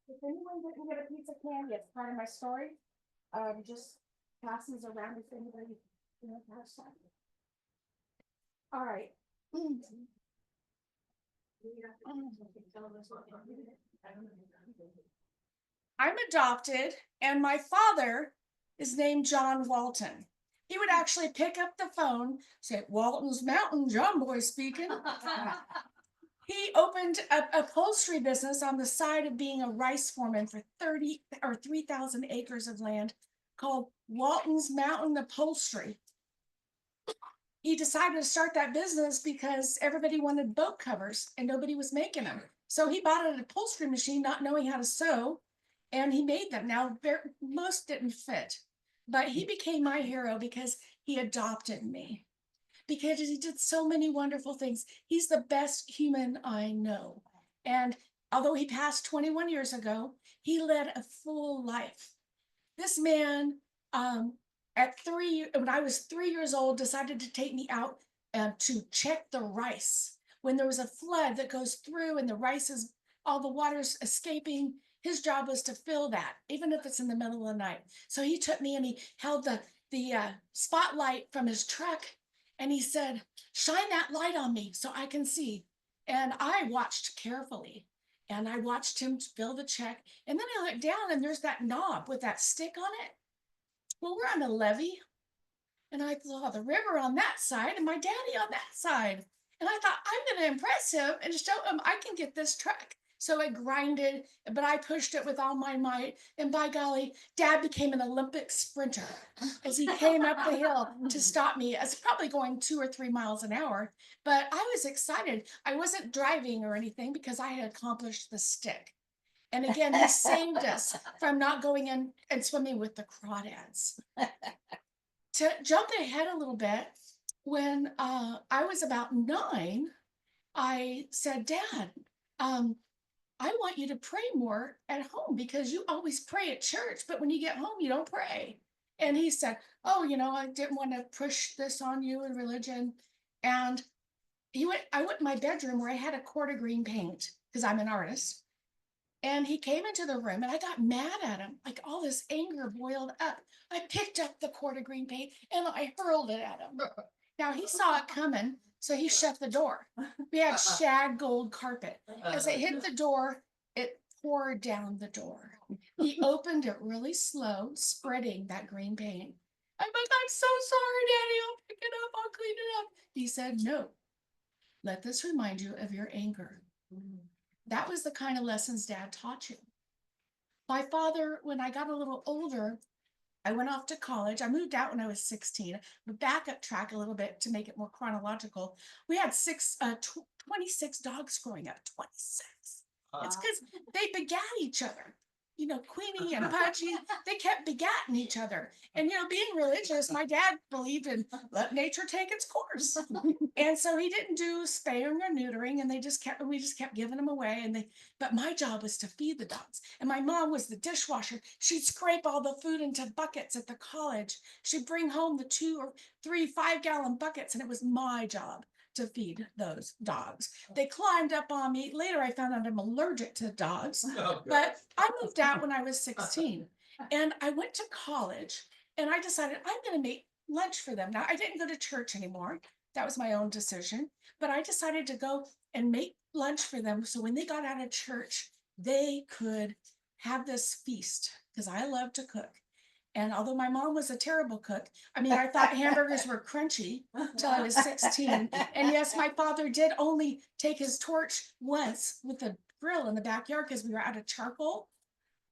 If anyone didn't get a piece of candy, it's part of my story. Just passes around if anybody, has some. All right. I'm adopted, and my father is named John Walton. He would actually pick up the phone, say, "Walton's Mountain, John Boy speaking." He opened a upholstery business on the side of being a rice foreman for 30 or 3,000 acres of land called Walton's Mountain Upholstery. He decided to start that business because everybody wanted boat covers and nobody was making them. So he bought an upholstery machine, not knowing how to sew, and he made them. Now, most didn't fit, but he became my hero because he adopted me. Because he did so many wonderful things. He's the best human I know. And although he passed 21 years ago, he led a full life. This man, when I was 3 years old, decided to take me out to check the rice. When there was a flood that goes through and the rice is, all the water's escaping, his job was to fill that, even if it's in the middle of the night. So he took me and he held the spotlight from his truck. And he said, "Shine that light on me so I can see." And I watched carefully and I watched him fill the check. And then I looked down and there's that knob with that stick on it. Well, we're on a levee. And I saw the river on that side and my daddy on that side. And I thought, I'm going to impress him and show him I can get this truck. So I grinded, but I pushed it with all my might. And by golly, Dad became an Olympic sprinter as he came up the hill to stop me. I was probably going 2 or 3 miles an hour, but I was excited. I wasn't driving or anything because I had accomplished the stick. And again, he saved us from not going in and swimming with the crawdads. To jump ahead a little bit, when I was about 9, I said, Dad, I want you to pray more at home because you always pray at church, but when you get home, you don't pray. And he said, oh, I didn't want to push this on you in religion. And I went in my bedroom where I had a quart of green paint because I'm an artist. And he came into the room and I got mad at him. Like all this anger boiled up. I picked up the quart of green paint and I hurled it at him. Now he saw it coming, so he shut the door. We had shag gold carpet. As it hit the door, it poured down the door. He opened it really slow, spreading that green paint. I'm like, I'm so sorry, Daddy. I'll pick it up. I'll clean it up. He said, no, let this remind you of your anger. That was the kind of lessons Dad taught you. My father, when I got a little older, I went off to college. I moved out when I was 16. But back up track a little bit to make it more chronological. We had 26 dogs growing up. 26. It's because they begat each other. Queenie and Pudgy, they kept begatting each other. And, being religious, my dad believed in let nature take its course. And so he didn't do spaying or neutering, and we just kept giving them away. But my job was to feed the dogs. And my mom was the dishwasher. She'd scrape all the food into buckets at the college. She'd bring home the 2 or 3 5-gallon buckets, and it was my job to feed those dogs. They climbed up on me. Later, I found out I'm allergic to dogs, but I moved out when I was 16 and I went to college and I decided I'm going to make lunch for them. Now, I didn't go to church anymore. That was my own decision, but I decided to go and make lunch for them. So when they got out of church, they could have this feast because I love to cook. And although my mom was a terrible cook, I thought hamburgers were crunchy till I was 16. And yes, my father did only take his torch once with a grill in the backyard because we were out of charcoal.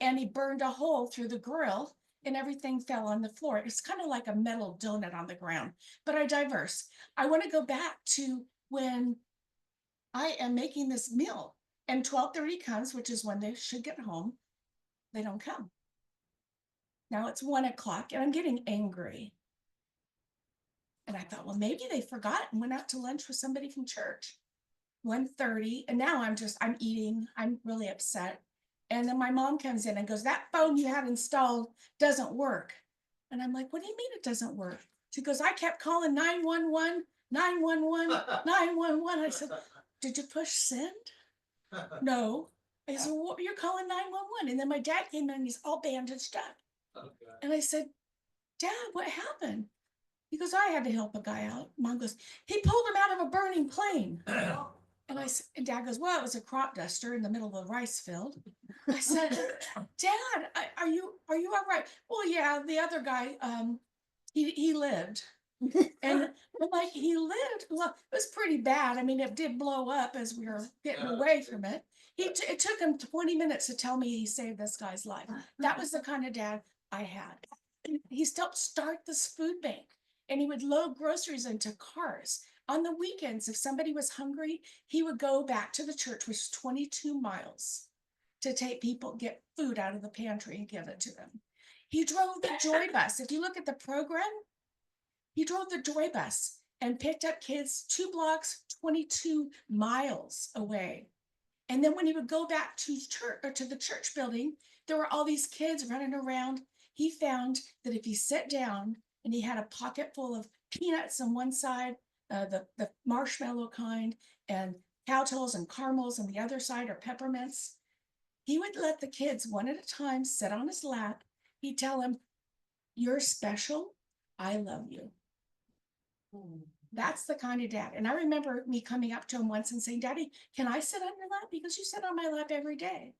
And he burned a hole through the grill and everything fell on the floor. It's kind of like a metal donut on the ground. But I digress. I want to go back to when I am making this meal and 12:30 comes, which is when they should get home. They don't come. Now it's 1 o'clock and I'm getting angry. And I thought, well, maybe they forgot and went out to lunch with somebody from church. 1:30. And now I'm eating. I'm really upset. And then my mom comes in and goes, that phone you had installed doesn't work. And I'm like, what do you mean it doesn't work? She goes, I kept calling 911, 911, 911. I said, did you push send? No. I said, well, you're calling 911. And then my dad came in and he's all bandaged up. And I said, Dad, what happened? He goes, I had to help a guy out. Mom goes, he pulled him out of a burning plane. And Dad goes, well, it was a crop duster in the middle of a rice field. I said, Dad, are you all right? Well, yeah, the other guy, he lived. And I'm like, he lived. Well, it was pretty bad. It did blow up as we were getting away from it. It took him 20 minutes to tell me he saved this guy's life. That was the kind of dad I had. He helped start this food bank and he would load groceries into cars. On the weekends, if somebody was hungry, he would go back to the church, which is 22 miles, to get food out of the pantry and give it to them. He drove the Joy Bus. If you look at the program, he drove the Joy Bus and picked up kids 2 blocks, 22 miles away. And then when he would go back to church or to the church building, there were all these kids running around. He found that if he sat down and he had a pocket full of peanuts on one side, the marshmallow kind, and cowtails and caramels on the other side, or peppermints, he would let the kids one at a time sit on his lap. He'd tell them, you're special. I love you. That's the kind of dad. And I remember me coming up to him once and saying, Daddy, can I sit on your lap? Because you sit on my lap every day.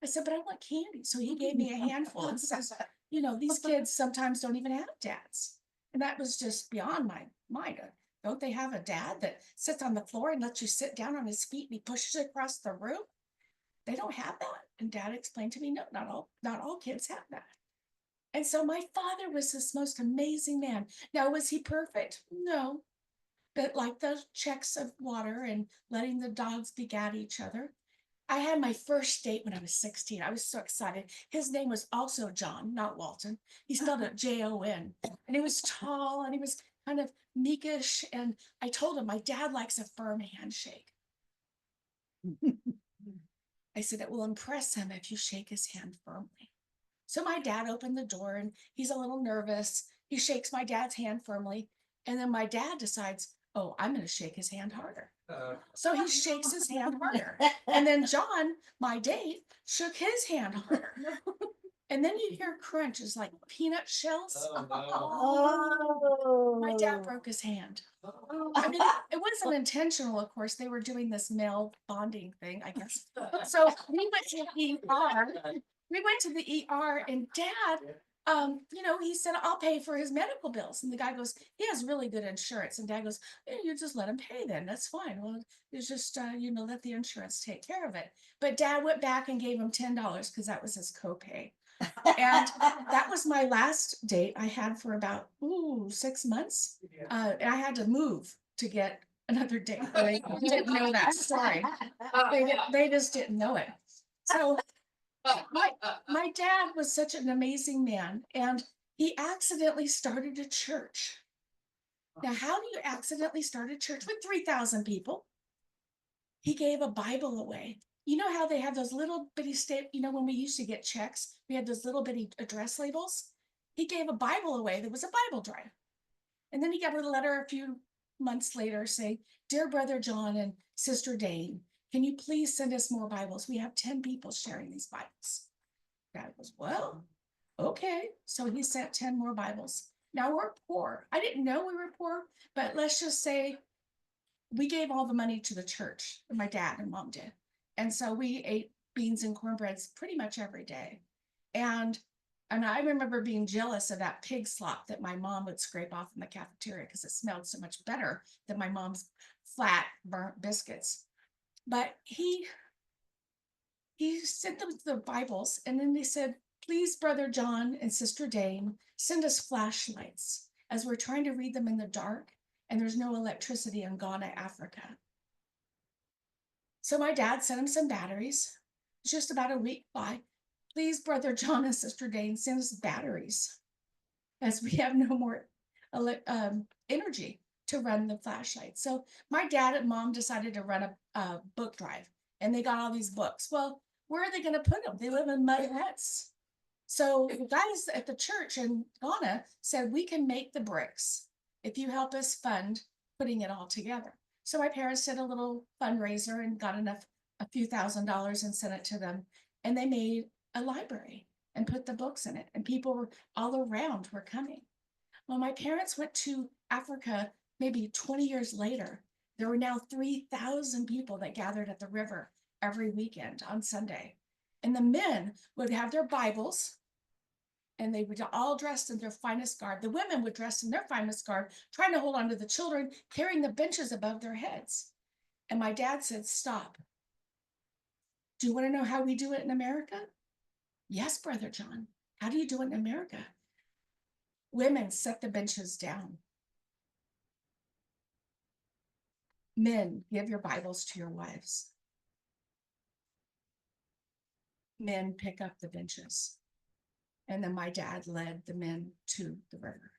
I said, but I want candy. So he gave me a handful and says, you know, these kids sometimes don't even have dads. And that was just beyond my mind. Don't they have a dad that sits on the floor and lets you sit down on his feet and he pushes you across the room? They don't have that. And Dad explained to me, no, not all kids have that. And so my father was this most amazing man. Now, was he perfect? No. But like the checks of water and letting the dogs be at each other. I had my first date when I was 16. I was so excited. His name was also John, not Walton. He spelled it Jon. And he was tall and he was kind of meekish. And I told him my dad likes a firm handshake. I said, it will impress him if you shake his hand firmly. So my dad opened the door and he's a little nervous. He shakes my dad's hand firmly. And then my dad decides, oh, I'm going to shake his hand harder. So he shakes his hand harder. And then John, my date, shook his hand harder. And then you hear crunches like peanut shells. My dad broke his hand. I mean, it wasn't intentional, of course. They were doing this male bonding thing, I guess. So we went to the ER. We went to the ER and Dad, you know, he said, I'll pay for his medical bills. And the guy goes, he has really good insurance. And Dad goes, you just let him pay then. That's fine. Well, it's just, you know, let the insurance take care of it. But Dad went back and gave him $10 because that was his copay. And that was my last date I had for about 6 months. And I had to move to get another date. They didn't know that story. They just didn't know it. So my dad was such an amazing man, and he accidentally started a church. Now, how do you accidentally start a church with 3,000 people? He gave a Bible away. You know how they have those little bitty you know, when we used to get checks, we had those little bitty address labels. He gave a Bible away. There was a Bible drive. And then he got a letter a few months later saying, Dear Brother John and Sister Dane, can you please send us more Bibles? We have 10 people sharing these Bibles. Dad goes, well, okay. So he sent 10 more Bibles. Now we're poor. I didn't know we were poor, but let's just say we gave all the money to the church. My dad and mom did. And so we ate beans and cornbreads pretty much every day. And I remember being jealous of that pig slop that my mom would scrape off in the cafeteria because it smelled so much better than my mom's flat burnt biscuits. But he sent them the Bibles, and then they said, please, Brother John and Sister Dane, send us flashlights as we're trying to read them in the dark, and there's no electricity in Ghana, Africa. So my dad sent him some batteries. Just about a week by, please, Brother John and Sister Dane, send us batteries as we have no more energy to run the flashlight. So my dad and mom decided to run a book drive, and they got all these books. Well, where are they going to put them? They live in mud huts. So the guys at the church in Ghana said, we can make the bricks if you help us fund putting it all together. So my parents did a little fundraiser and got a few $1,000s and sent it to them. And they made a library and put the books in it. And people were all around were coming. Well, my parents went to Africa maybe 20 years later. There were now 3,000 people that gathered at the river every weekend on Sunday. And the men would have their Bibles, and they were all dressed in their finest garb. The women would dress in their finest garb, trying to hold on to the children, carrying the benches above their heads. And my dad said, stop. Do you want to know how we do it in America? Yes, Brother John. How do you do it in America? Women set the benches down. Men, give your Bibles to your wives. Men, pick up the benches. And then my dad led the men to the river.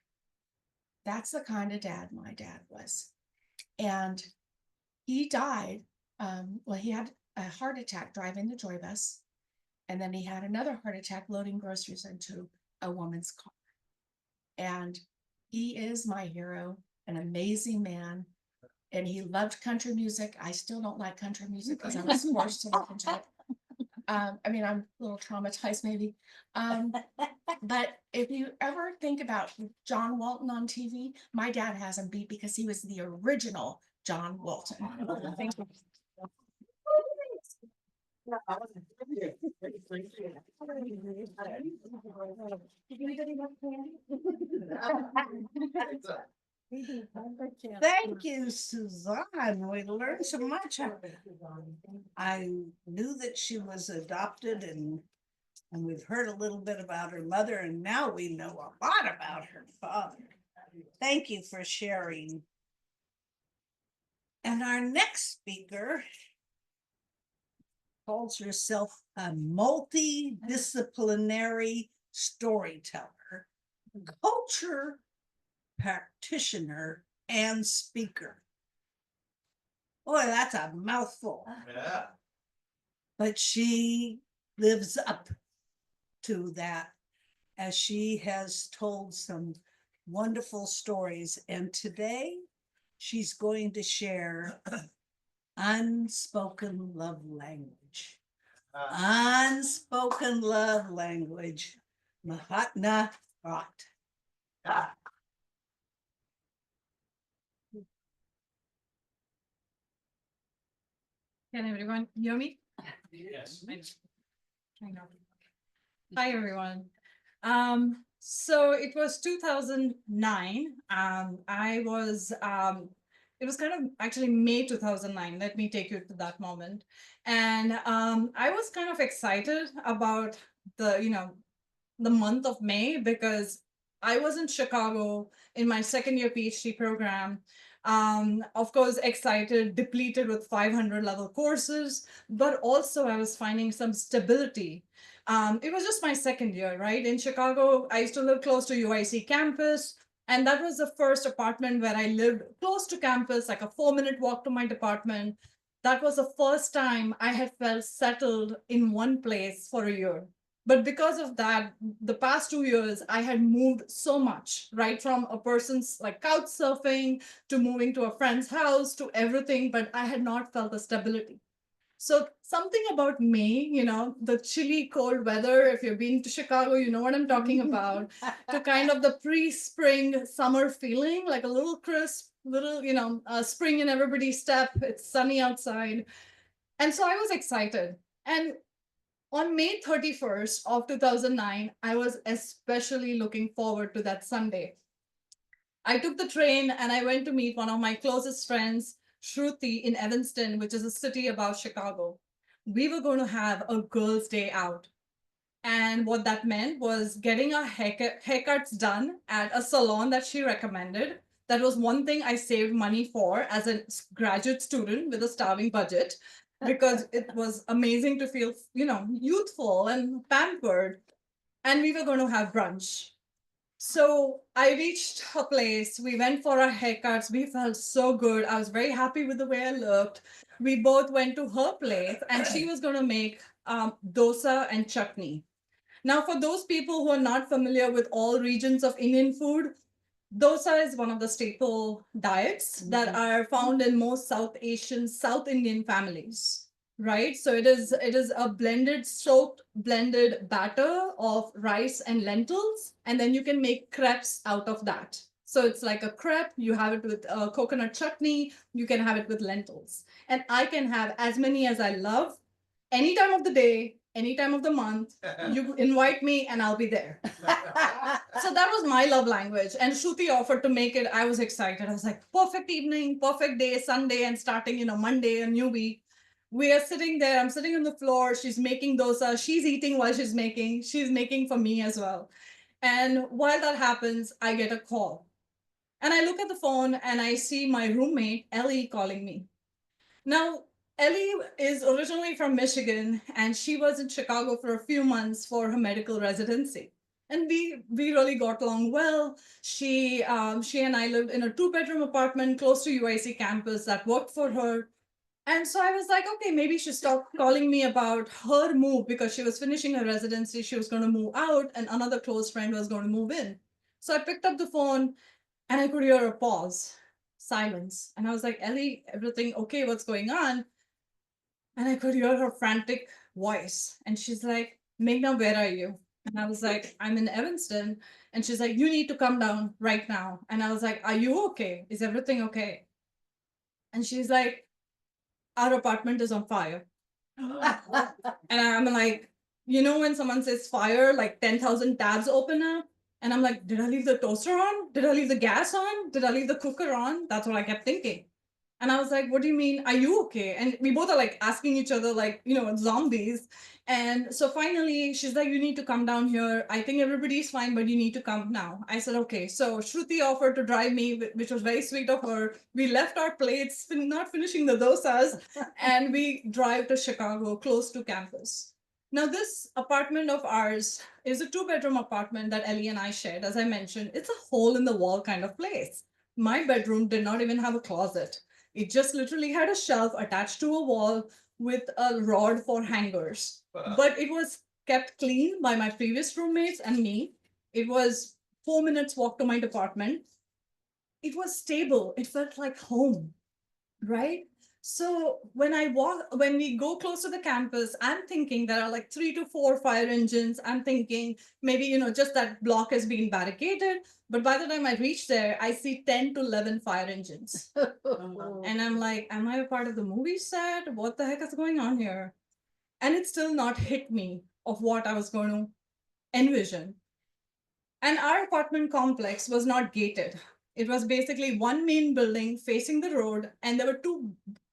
That's the kind of dad my dad was. And he died. Well, he had a heart attack driving the joy bus. And then he had another heart attack loading groceries into a woman's car. And he is my hero, an amazing man. And he loved country music. I still don't like country music because I was forced to listen to it. I mean, I'm a little traumatized maybe. But if you ever think about John Walton on TV, my dad has him beat because he was the original John Walton. Thank you. Thank you, Suzanne. We learned so much. I knew that she was adopted and we've heard a little bit about her mother, and now we know a lot about her father. Thank you for sharing. And our next speaker calls herself a multidisciplinary storyteller, culture practitioner, and speaker. Boy, that's a mouthful. Yeah. But she lives up to that as she has told some wonderful stories. And today she's going to share unspoken love language. Unspoken love language. Mahatma Rot. Can everyone hear me? Yes. Hi, everyone. So it was 2009. It was kind of actually May 2009. Let me take you to that moment. And I was kind of excited about the month of May because I was in Chicago in my second year PhD program. Of course, excited, depleted with 500 level courses, but also I was finding some stability. It was just my second year, right? In Chicago, I used to live close to UIC campus. And that was the first apartment where I lived close to campus, like a 4-minute walk to my department. That was the first time I had felt settled in one place for a year. But because of that, the past 2 years, I had moved so much, right? From a person's like couch surfing to moving to a friend's house to everything, but I had not felt the stability. So something about May, the chilly cold weather, if you've been to Chicago, you know what I'm talking about, to kind of the pre-spring summer feeling, like a little crisp, little, spring in everybody's step. It's sunny outside. And so I was excited. And on May 31st of 2009, I was especially looking forward to that Sunday. I took the train and I went to meet one of my closest friends, Shruti, in Evanston, which is a city above Chicago. We were going to have a girls' day out. And what that meant was getting our haircuts done at a salon that she recommended. That was one thing I saved money for as a graduate student with a starving budget, because it was amazing to feel, youthful and pampered. And we were going to have brunch. So I reached her place. We went for our haircuts. We felt so good. I was very happy with the way I looked. We both went to her place, and she was going to make dosa and chutney. Now, for those people who are not familiar with all regions of Indian food, dosa is one of the staple diets that are found in most South Asian, South Indian families, right? So it is a soaked blended batter of rice and lentils, and then you can make crepes out of that. So it's like a crepe. You have it with coconut chutney. You can have it with lentils, and I can have as many as I love, any time of the day, any time of the month. You invite me and I'll be there. So that was my love language. And Shruti offered to make it. I was excited. I was like, perfect evening, perfect day, Sunday, and starting, Monday, a new week. We are sitting there. I'm sitting on the floor. She's making dosa. She's eating while she's making. She's making for me as well. And while that happens, I get a call. And I look at the phone and I see my roommate, Ellie, calling me. Now, Ellie is originally from Michigan, and she was in Chicago for a few months for her medical residency. And we really got along well. She and I lived in a 2-bedroom apartment close to UIC campus that worked for her. And so I was like, okay, maybe she stopped calling me about her move because she was finishing her residency. She was going to move out, and another close friend was going to move in. So I picked up the phone, and I could hear a pause, silence. And I was like, Ellie, everything okay? What's going on? And I could hear her frantic voice. And she's like, Meghna, where are you? And I was like, I'm in Evanston. And she's like, you need to come down right now. And I was like, are you okay? Is everything okay? And she's like, our apartment is on fire. And I'm like, you know, when someone says fire, like 10,000 tabs open up. And I'm like, did I leave the toaster on? Did I leave the gas on? Did I leave the cooker on? That's what I kept thinking. And I was like, what do you mean? Are you okay? And we both are like asking each other, like, you know, zombies. And so finally, she's like, you need to come down here. I think everybody's fine, but you need to come now. I said, okay. So Shruti offered to drive me, which was very sweet of her. We left our plates, not finishing the dosas, and we drive to Chicago, close to campus. Now, this apartment of ours is a 2-bedroom apartment that Ellie and I shared. As I mentioned, it's a hole in the wall kind of place. My bedroom did not even have a closet. It just literally had a shelf attached to a wall with a rod for hangers. But it was kept clean by my previous roommates and me. It was 4 minutes walk to my department. It was stable. It felt like home, right? So when we go close to the campus, I'm thinking there are like 3 to 4 fire engines. I'm thinking maybe, you know, just that block has been barricaded. But by the time I reach there, I see 10 to 11 fire engines. And I'm like, am I a part of the movie set? What the heck is going on here? And it still not hit me of what I was going to envision. And our apartment complex was not gated. It was basically one main building facing the road, and there were 2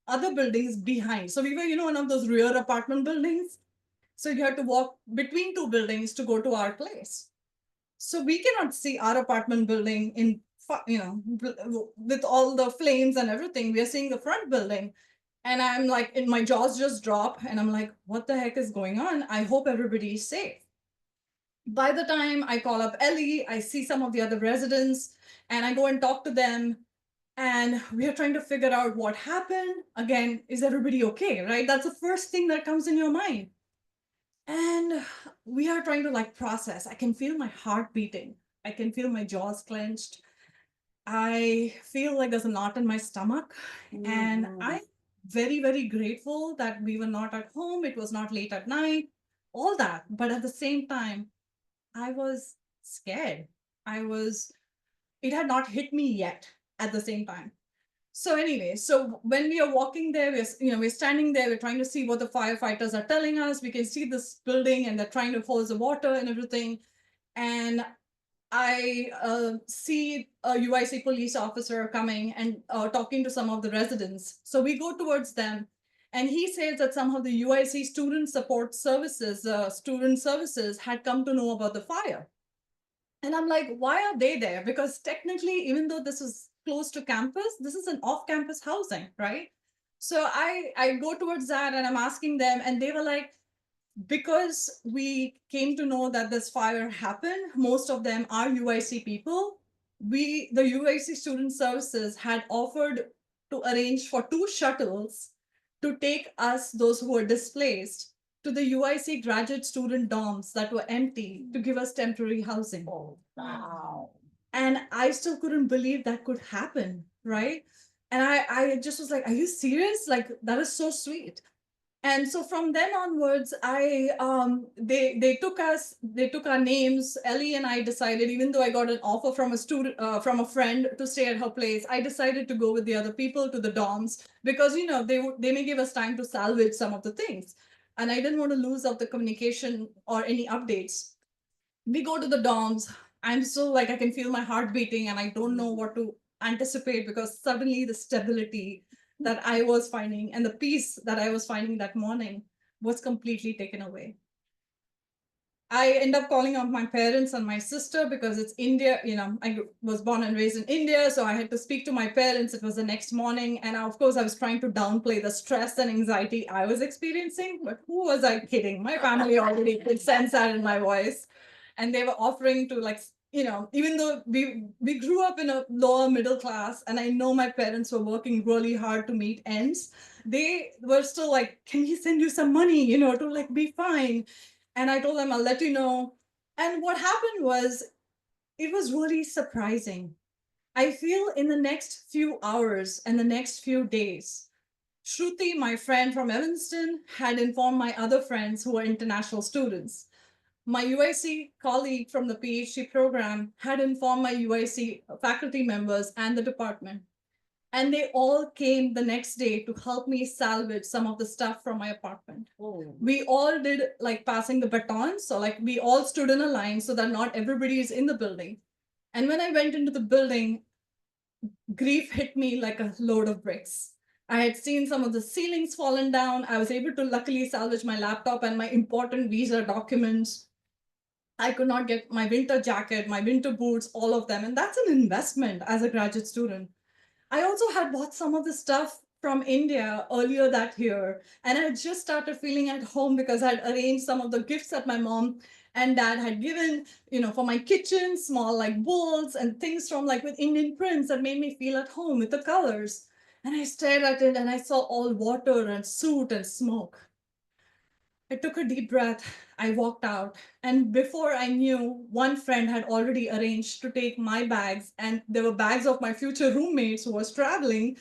other buildings behind. So we were, you know, one of those rear apartment buildings. So you had to walk between 2 buildings to go to our place. So we cannot see our apartment building in, you know, with all the flames and everything. We are seeing the front building. And I'm like, and my jaws just drop. And I'm like, what the heck is going on? I hope everybody is safe. By the time I call up Ellie, I see some of the other residents and I go and talk to them. And we are trying to figure out what happened. Again, is everybody okay, right? That's the first thing that comes in your mind. And we are trying to like process. I can feel my heart beating. I can feel my jaws clenched. I feel like there's a knot in my stomach. And I'm very, very grateful that we were not at home. It was not late at night, all that. But at the same time, I was scared. It had not hit me yet at the same time. So anyway, so when we are walking there, we're standing there, we're trying to see what the firefighters are telling us. We can see this building and they're trying to hose the water and everything. And I see a UIC police officer coming and talking to some of the residents. So we go towards them. And he says that some of the UIC student services had come to know about the fire. And I'm like, why are they there? Because technically, even though this is close to campus, this is an off-campus housing, right? So I go towards that and I'm asking them, and they were like, because we came to know that this fire happened, most of them are UIC people. The UIC Student Services had offered to arrange for 2 shuttles to take us, those who were displaced, to the UIC graduate student dorms that were empty to give us temporary housing. Oh, wow. And I still couldn't believe that could happen, right? And I just was like, are you serious? Like, that is so sweet. And so from then onwards, they took our names. Ellie and I decided, even though I got an offer from a friend to stay at her place, I decided to go with the other people to the dorms because, you know, they may give us time to salvage some of the things. And I didn't want to lose out the communication or any updates. We go to the dorms. I'm so like, I can feel my heart beating and I don't know what to anticipate because suddenly the stability that I was finding and the peace that I was finding that morning was completely taken away. I end up calling out my parents and my sister because it's India. You know, I was born and raised in India, so I had to speak to my parents. It was the next morning. And of course, I was trying to downplay the stress and anxiety I was experiencing. But who was I kidding? My family already could sense that in my voice. And they were offering to, like, you know, even though we grew up in a lower middle class, and I know my parents were working really hard to meet ends, they were still like, can we send you some money, you know, to like be fine? And I told them, I'll let you know. And what happened was, it was really surprising. I feel in the next few hours and the next few days, Shruti, my friend from Evanston, had informed my other friends who were international students. my UIC colleague from the PhD program had informed my UIC faculty members and the department. And they all came the next day to help me salvage some of the stuff from my apartment. We all did like passing the baton. So like we all stood in a line so that not everybody is in the building. And when I went into the building, grief hit me like a load of bricks. I had seen some of the ceilings fallen down. I was able to luckily salvage my laptop and my important visa documents. I could not get my winter jacket, my winter boots, all of them. And that's an investment as a graduate student. I also had bought some of the stuff from India earlier that year, and I just started feeling at home because I'd arranged some of the gifts that my mom and dad had given, for my kitchen, small like bowls and things from like with Indian prints that made me feel at home with the colors. And I stared at it and I saw all water and soot and smoke. I took a deep breath. I walked out. And before I knew, one friend had already arranged to take my bags, and there were bags of my future roommates who was traveling,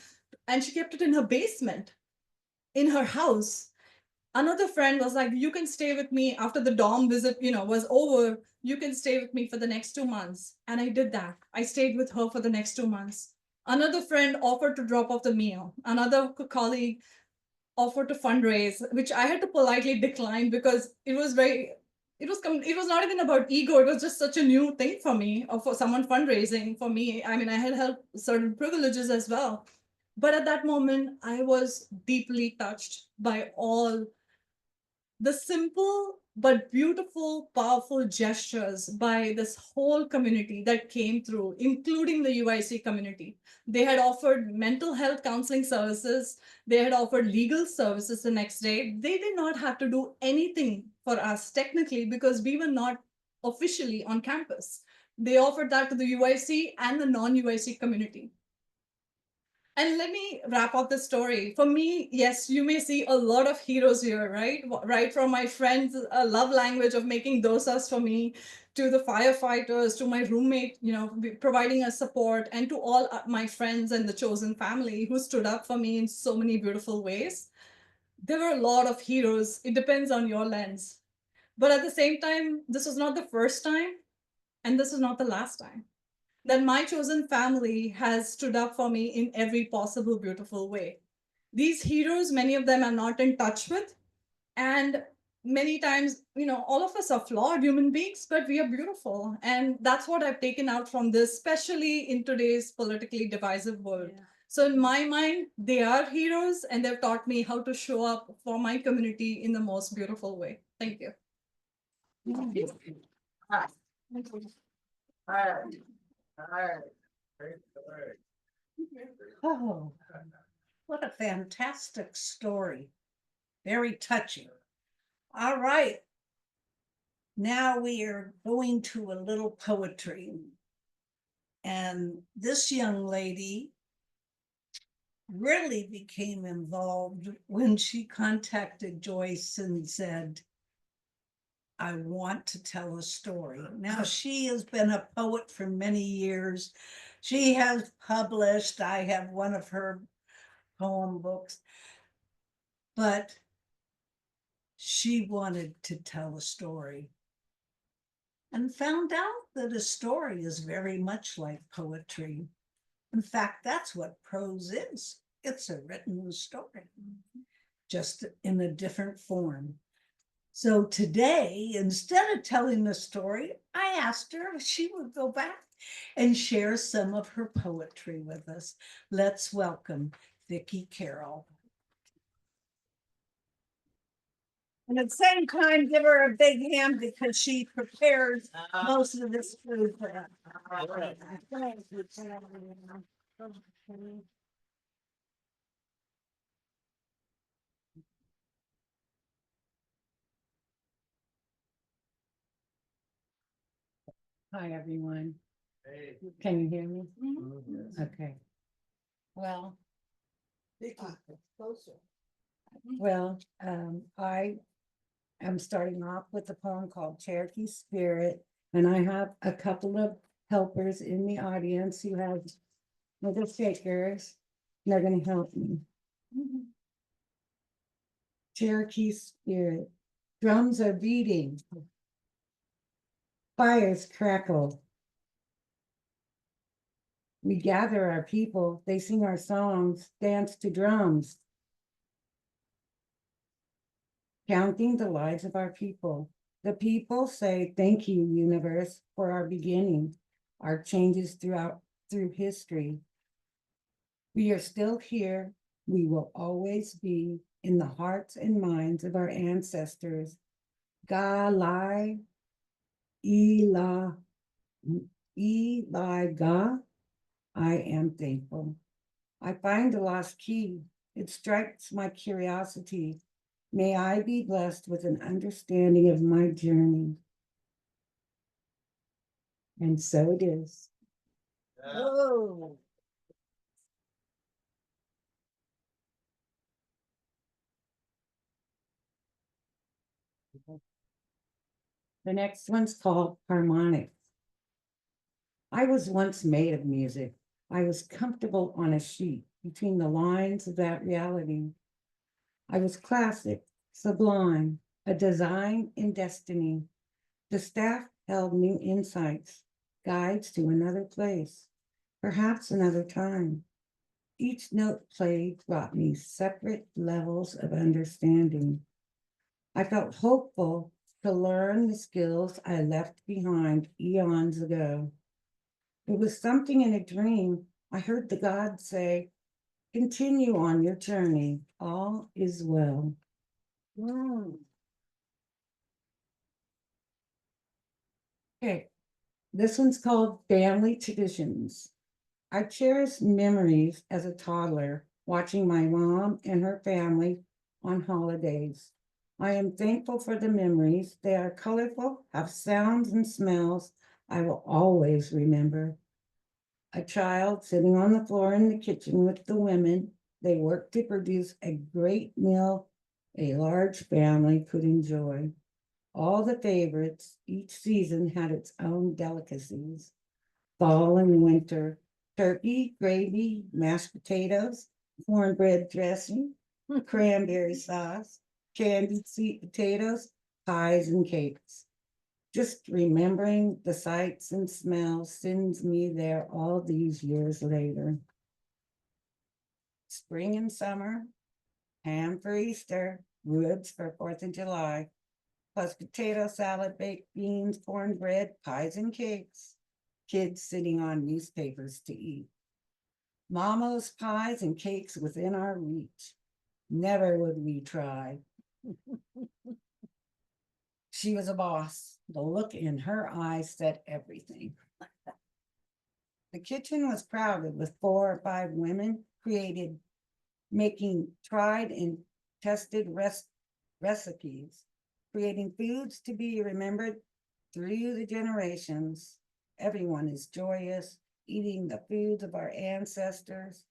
and she kept it in her basement, in her house. Another friend was like, you can stay with me after the dorm visit, was over. You can stay with me for the next 2 months. And I did that. I stayed with her for the next 2 months. Another friend offered to drop off the meal. Another colleague offered to fundraise, which I had to politely decline because it was not even about ego. It was just such a new thing for me, or for someone fundraising for me. I mean, I had held certain privileges as well. But at that moment, I was deeply touched by all the simple but beautiful, powerful gestures by this whole community that came through, including the UIC community. They had offered mental health counseling services. They had offered legal services the next day. They did not have to do anything for us technically because we were not officially on campus. They offered that to the UIC and the non-UIC community. And let me wrap up the story. For me, yes, you may see a lot of heroes here, right? Right from my friend's love language of making dosas for me, to the firefighters, to my roommate, providing us support, and to all my friends and the chosen family who stood up for me in so many beautiful ways. There were a lot of heroes. It depends on your lens. But at the same time, this was not the first time, and this is not the last time that my chosen family has stood up for me in every possible beautiful way. These heroes, many of them I'm not in touch with. And many times, all of us are flawed human beings, but we are beautiful. And that's what I've taken out from this, especially in today's politically divisive world. Yeah. So in my mind, they are heroes, and they've taught me how to show up for my community in the most beautiful way. Thank you. All right. Oh, what a fantastic story. Very touching. All right. Now we are going to a little poetry. And this young lady really became involved when she contacted Joyce and said, I want to tell a story. Now, she has been a poet for many years. She has published, I have one of her poem books, but she wanted to tell a story and found out that a story is very much like poetry. In fact, that's what prose is. It's a written story, just in a different form. So today, instead of telling the story, I asked her if she would go back and share some of her poetry with us. Let's welcome Vicki Carroll. And at the same time, give her a big hand because she prepares most of this food for us. Hi, everyone. Can you hear me? Okay. Well, I am starting off with a poem called Cherokee Spirit, and I have a couple of helpers in the audience who have little shakers. They're going to help me. Cherokee Spirit. Drums are beating. Fires crackle. We gather our people, they sing our songs, dance to drums. Counting the lives of our people. The people say, thank you, universe, for our beginning, our changes through history. We are still here. We will always be in the hearts and minds of our ancestors. Ga Lai, Eli, Eli Ga. I am thankful. I find the lost key. It strikes my curiosity. May I be blessed with an understanding of my journey. And so it is. Oh. The next one's called Harmonics. I was once made of music. I was comfortable on a sheet between the lines of that reality. I was classic, sublime, a design in destiny. The staff held new insights, guides to another place, perhaps another time. Each note played brought me separate levels of understanding. I felt hopeful to learn the skills I left behind eons ago. It was something in a dream. I heard the God say, continue on your journey. All is well. Okay, this one's called Family Traditions. I cherish memories as a toddler, watching my mom and her family on holidays. I am thankful for the memories. They are colorful, have sounds and smells I will always remember. A child sitting on the floor in the kitchen with the women. They worked to produce a great meal a large family could enjoy. All the favorites, each season had its own delicacies. Fall and winter, turkey, gravy, mashed potatoes, cornbread dressing, cranberry sauce, candied sweet potatoes, pies and cakes. Just remembering the sights and smells sends me there all these years later. Spring and summer, ham for Easter, ribs for 4th of July, plus potato salad, baked beans, cornbread, pies and cakes. Kids sitting on newspapers to eat. Mama's pies and cakes within our reach. Never would we try. She was a boss. The look in her eyes said everything. The kitchen was crowded with 4 or 5 women making tried and tested recipes, creating foods to be remembered through the generations. Everyone is joyous, eating the foods of our ancestors.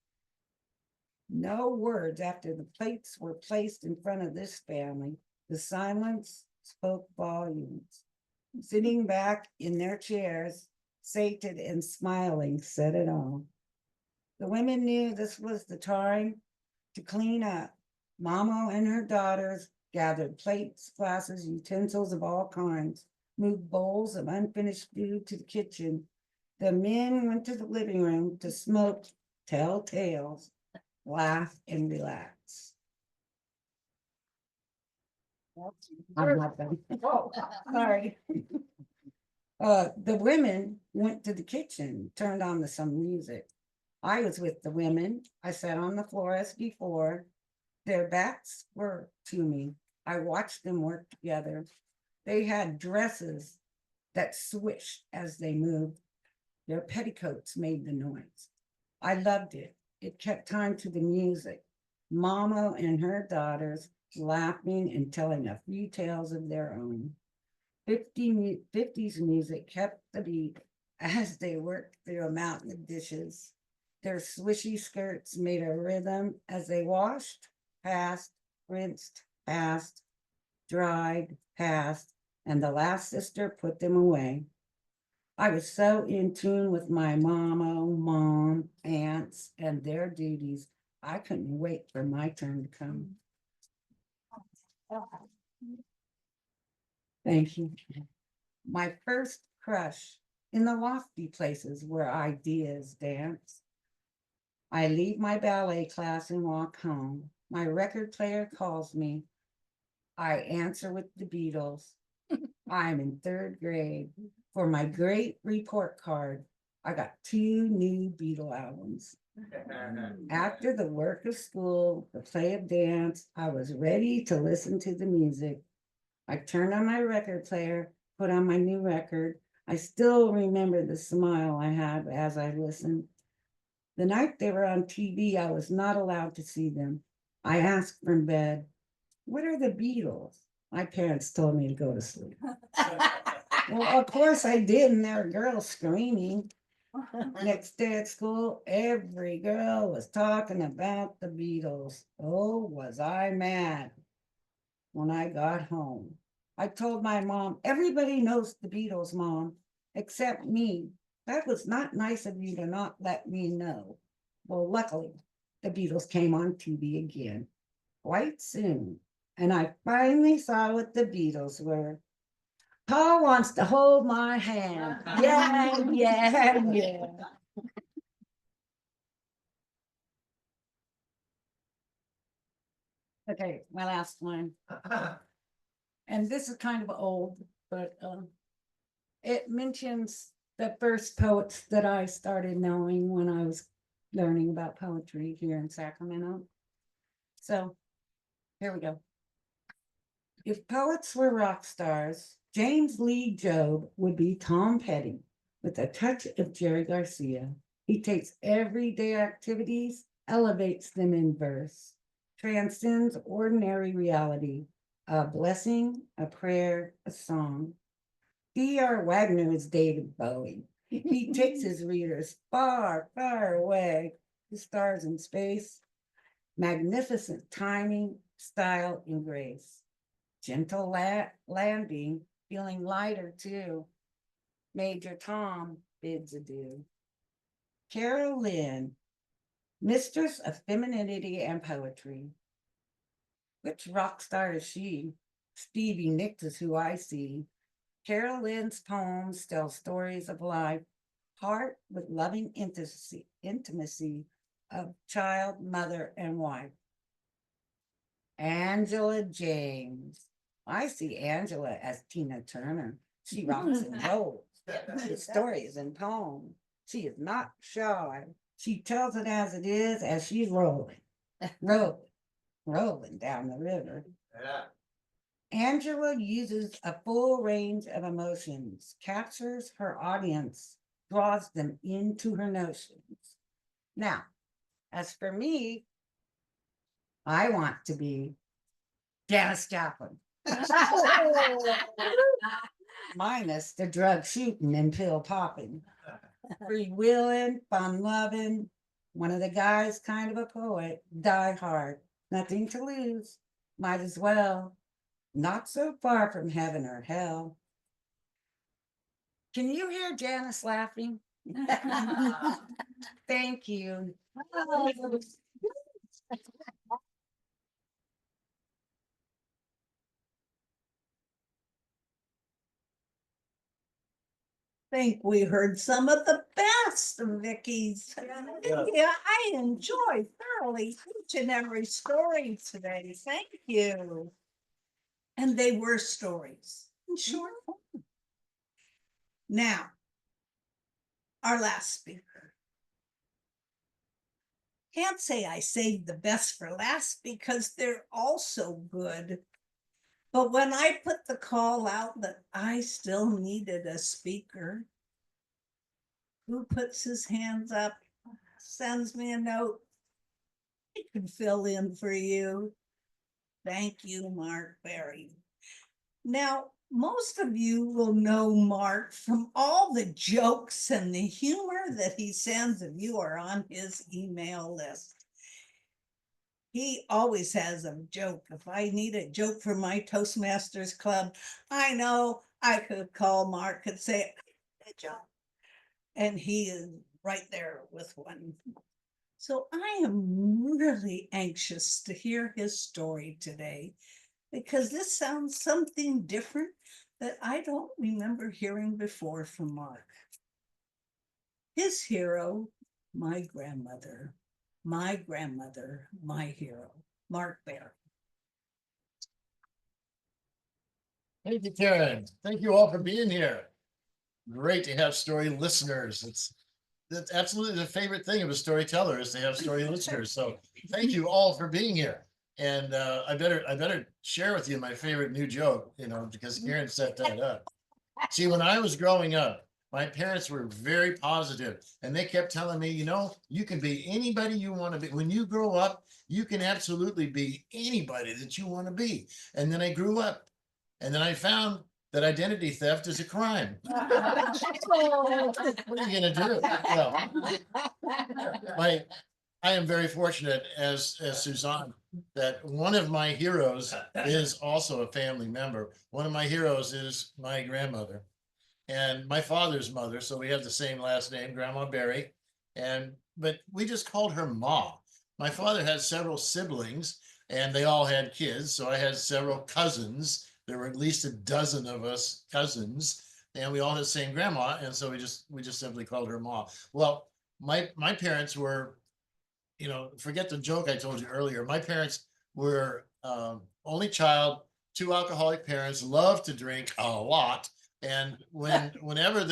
No words after the plates were placed in front of this family. The silence spoke volumes. Sitting back in their chairs, sated and smiling, said it all. The women knew this was the time to clean up. Mama and her daughters gathered plates, glasses, utensils of all kinds, moved bowls of unfinished food to the kitchen. The men went to the living room to smoke, tell tales, laugh, and relax. I'm not done. Oh, sorry. The women went to the kitchen, turned on some music. I was with the women. I sat on the floor as before. Their backs were to me. I watched them work together. They had dresses that swished as they moved. Their petticoats made the noise. I loved it. It kept time to the music. Mama and her daughters laughing and telling a few tales of their own. 50s music kept the beat as they worked through a mountain of dishes. Their swishy skirts made a rhythm as they washed, passed, rinsed, passed, dried, passed, and the last sister put them away. I was so in tune with my mom, aunts, and their duties. I couldn't wait for my turn to come. Thank you. My first crush in the lofty places where ideas dance. I leave my ballet class and walk home. My record player calls me. I answer with the Beatles. I'm in third grade. For my great report card, I got 2 new Beatle albums. After the work of school, the play of dance, I was ready to listen to the music. I turned on my record player, put on my new record. I still remember the smile I had as I listened. The night they were on TV, I was not allowed to see them. I asked from bed, "What are the Beatles?" My parents told me to go to sleep. Well, of course I did, and there were girls screaming. Next day at school, every girl was talking about the Beatles. Oh, was I mad when I got home. I told my mom, "Everybody knows the Beatles, Mom, except me. That was not nice of you to not let me know." Well, luckily, the Beatles came on TV again quite soon, and I finally saw what the Beatles were. Paul wants to hold my hand. Yeah, yeah, yeah. Okay, my last one. And this is kind of old, but it mentions the first poets that I started knowing when I was learning about poetry here in Sacramento. So here we go. If poets were rock stars, James Lee Job would be Tom Petty with a touch of Jerry Garcia. He takes everyday activities, elevates them in verse, transcends ordinary reality, a blessing, a prayer, a song. D.R. Wagner is David Bowie. He takes his readers far, far away to stars in space. Magnificent timing, style, and grace. Gentle landing, feeling lighter too. Major Tom bids adieu. Carol Lynn, mistress of femininity and poetry. Which rock star is she? Stevie Nicks is who I see. Carol Lynn's poems tell stories of life, heart with loving intimacy of child, mother, and wife. Angela James. I see Angela as Tina Turner. She rocks and rolls with stories and poems. She is not shy. She tells it as it is as she's rolling, rolling down the river. Angela uses a full range of emotions, captures her audience, draws them into her notions. Now, as for me, I want to be Janis Joplin. Minus the drug shooting and pill popping. Free willing, fun loving, one of the guys, kind of a poet, die hard, nothing to lose, might as well. Not so far from heaven or hell. Can you hear Janice laughing? Thank you. Think we heard some of the best of Vicky's. Yeah, I enjoyed thoroughly each and every story today. Thank you. And they were stories in short form. Now, our last speaker. Can't say I saved the best for last because they're all so good. But when I put the call out that I still needed a speaker, who puts his hands up, sends me a note, I can fill in for you. Thank you, Mark Berry. Now, most of you will know Mark from all the jokes and the humor that he sends if you are on his email list. He always has a joke. If I need a joke for my Toastmasters club, I know I could call Mark and say, "Good job." And he is right there with one. So I am really anxious to hear his story today because this sounds something different that I don't remember hearing before from Mark. His hero, my grandmother, my hero, Mark Bear. Thank you, Karen. Thank you all for being here. Great to have story listeners. That's absolutely the favorite thing of a storyteller is to have story listeners. So thank you all for being here. And I better share with you my favorite new joke, because Karen set that up. See, when I was growing up, my parents were very positive and they kept telling me, you can be anybody you want to be. When you grow up, you can absolutely be anybody that you want to be. And then I grew up and then I found that identity theft is a crime. What are you going to do? Well, I am very fortunate as Suzanne that one of my heroes is also a family member. One of my heroes is my grandmother and my father's mother. So we have the same last name, Grandma Berry. But we just called her Ma. My father had several siblings and they all had kids. So I had several cousins. There were at least a dozen of us cousins and we all had the same grandma. And so we just simply called her Ma. Well, my parents were, forget the joke I told you earlier. My parents were only child, two alcoholic parents, loved to drink a lot. And whenever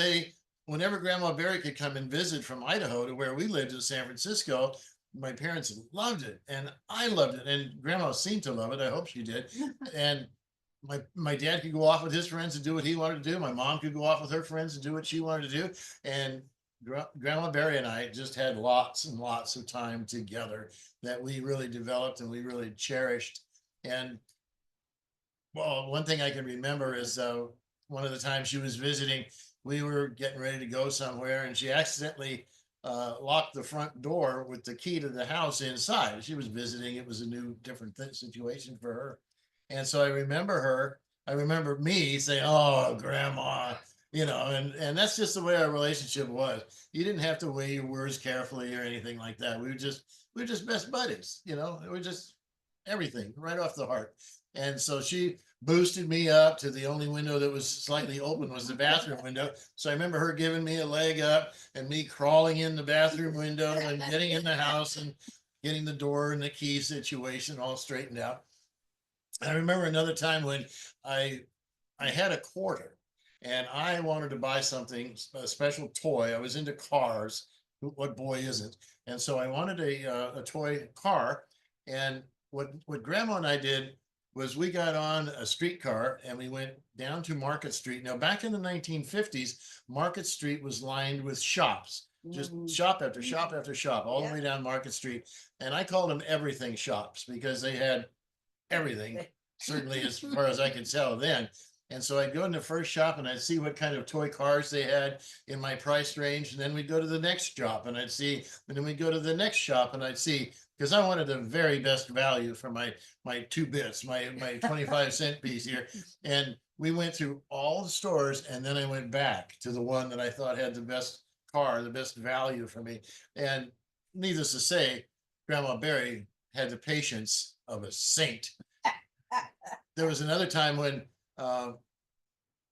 Grandma Berry could come and visit from Idaho to where we lived in San Francisco, my parents loved it and I loved it. And Grandma seemed to love it. I hope she did. And my dad could go off with his friends and do what he wanted to do. My mom could go off with her friends and do what she wanted to do. And Grandma Berry and I just had lots and lots of time together that we really developed and we really cherished. And well, one thing I can remember is one of the times she was visiting, we were getting ready to go somewhere and she accidentally locked the front door with the key to the house inside. She was visiting. It was a new, different situation for her. And so I remember me saying, "Oh, Grandma," and that's just the way our relationship was. You didn't have to weigh your words carefully or anything like that. We were just best buddies, it was just everything right off the heart. And so she boosted me up to the only window that was slightly open was the bathroom window. So I remember her giving me a leg up and me crawling in the bathroom window and getting in the house and getting the door and the key situation all straightened out. I remember another time when I had a quarter and I wanted to buy something, a special toy. I was into cars. What boy isn't? And so I wanted a toy car. And what Grandma and I did was we got on a streetcar and we went down to Market Street. Now, back in the 1950s, Market Street was lined with shops, just shop after shop after shop, all the way down Market Street. And I called them everything shops because they had everything, certainly as far as I could tell then. And so I'd go in the first shop and I'd see what kind of toy cars they had in my price range. And then we'd go to the next shop and and then we'd go to the next shop and I'd see, because I wanted the very best value for my 2 bits, my 25-cent piece here. And we went through all the stores and then I went back to the one that I thought had the best car, the best value for me. And needless to say, Grandma Berry had the patience of a saint. There was another time when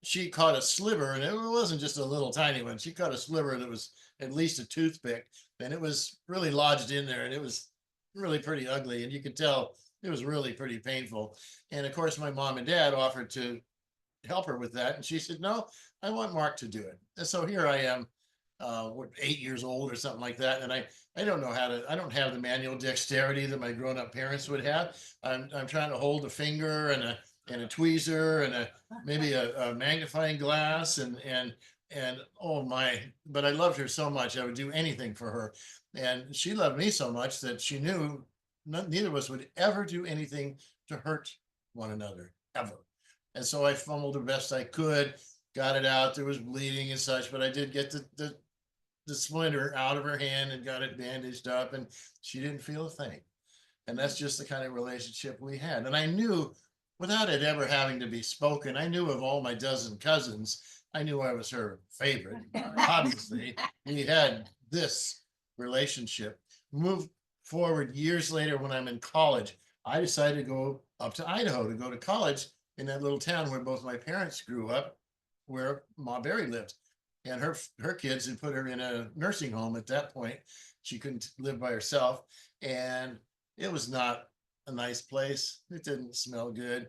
she caught a sliver, and it wasn't just a little tiny one. She caught a sliver that was at least a toothpick, and it was really lodged in there, and it was really pretty ugly, and you could tell it was really pretty painful. And of course, my mom and dad offered to help her with that, and she said, "No, I want Mark to do it." And so here I am, 8 years old or something like that, and I don't know I don't have the manual dexterity that my grown-up parents would have. I'm trying to hold a finger and a tweezer and maybe a magnifying glass and oh my, but I loved her so much. I would do anything for her. And she loved me so much that she knew neither of us would ever do anything to hurt one another, ever. And so I fumbled the best I could, got it out. There was bleeding and such, but I did get the splinter out of her hand and got it bandaged up, and she didn't feel a thing. And that's just the kind of relationship we had. And I knew, without it ever having to be spoken, I knew of all my dozen cousins, I knew I was her favorite. Obviously, we had this relationship. Moved forward years later when I'm in college, I decided to go up to Idaho to go to college in that little town where both my parents grew up, where Ma Berry lived. And her kids had put her in a nursing home at that point. She couldn't live by herself. And it was not a nice place. It didn't smell good.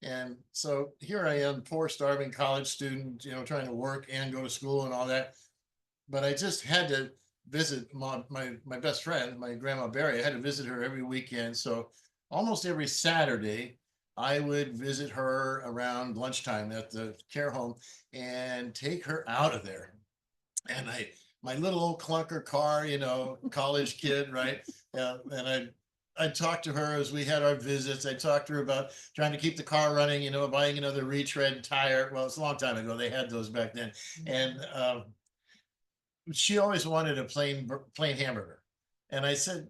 And so here I am, poor starving college student, trying to work and go to school and all that. But I just had to visit my best friend, my grandma Barry. I had to visit her every weekend. So almost every Saturday, I would visit her around lunchtime at the care home and take her out of there. And my little old clunker car, college kid, right? And I'd talk to her as we had our visits. I talked to her about trying to keep the car running, buying another retread tire. Well, it's a long time ago. They had those back then. And she always wanted a plain hamburger. And I said,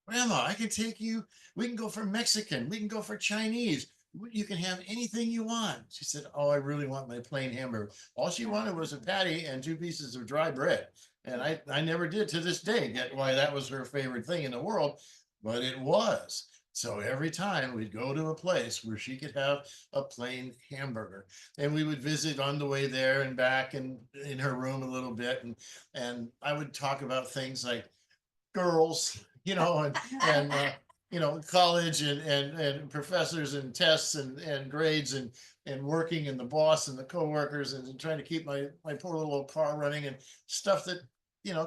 Grandma, I can take you. We can go for Mexican. We can go for Chinese. You can have anything you want. She said, oh, I really want my plain hamburger. All she wanted was a patty and 2 pieces of dry bread. And I never did to this day get why that was her favorite thing in the world, but it was. So every time we'd go to a place where she could have a plain hamburger, and we would visit on the way there and back and in her room a little bit. And I would talk about things like girls, and college and professors and tests and grades and working and the boss and the coworkers and trying to keep my poor little old car running and stuff that,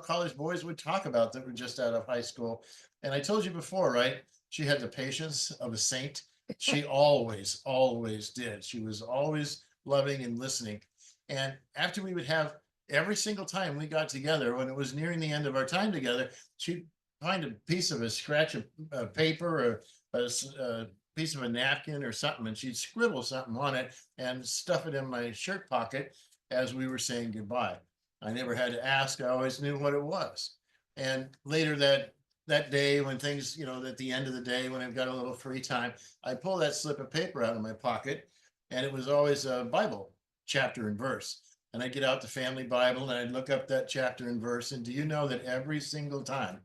college boys would talk about that were just out of high school. And I told you before, right? She had the patience of a saint. She always, always did. She was always loving and listening. And after we would have every single time we got together, when it was nearing the end of our time together, she'd find a piece of a scratch of paper or a piece of a napkin or something, and she'd scribble something on it and stuff it in my shirt pocket as we were saying goodbye. I never had to ask. I always knew what it was. And later that day, when things, at the end of the day, when I've got a little free time, I pull that slip of paper out of my pocket, and it was always a Bible chapter and verse. And I'd get out the family Bible and I'd look up that chapter and verse. And do you know that every single time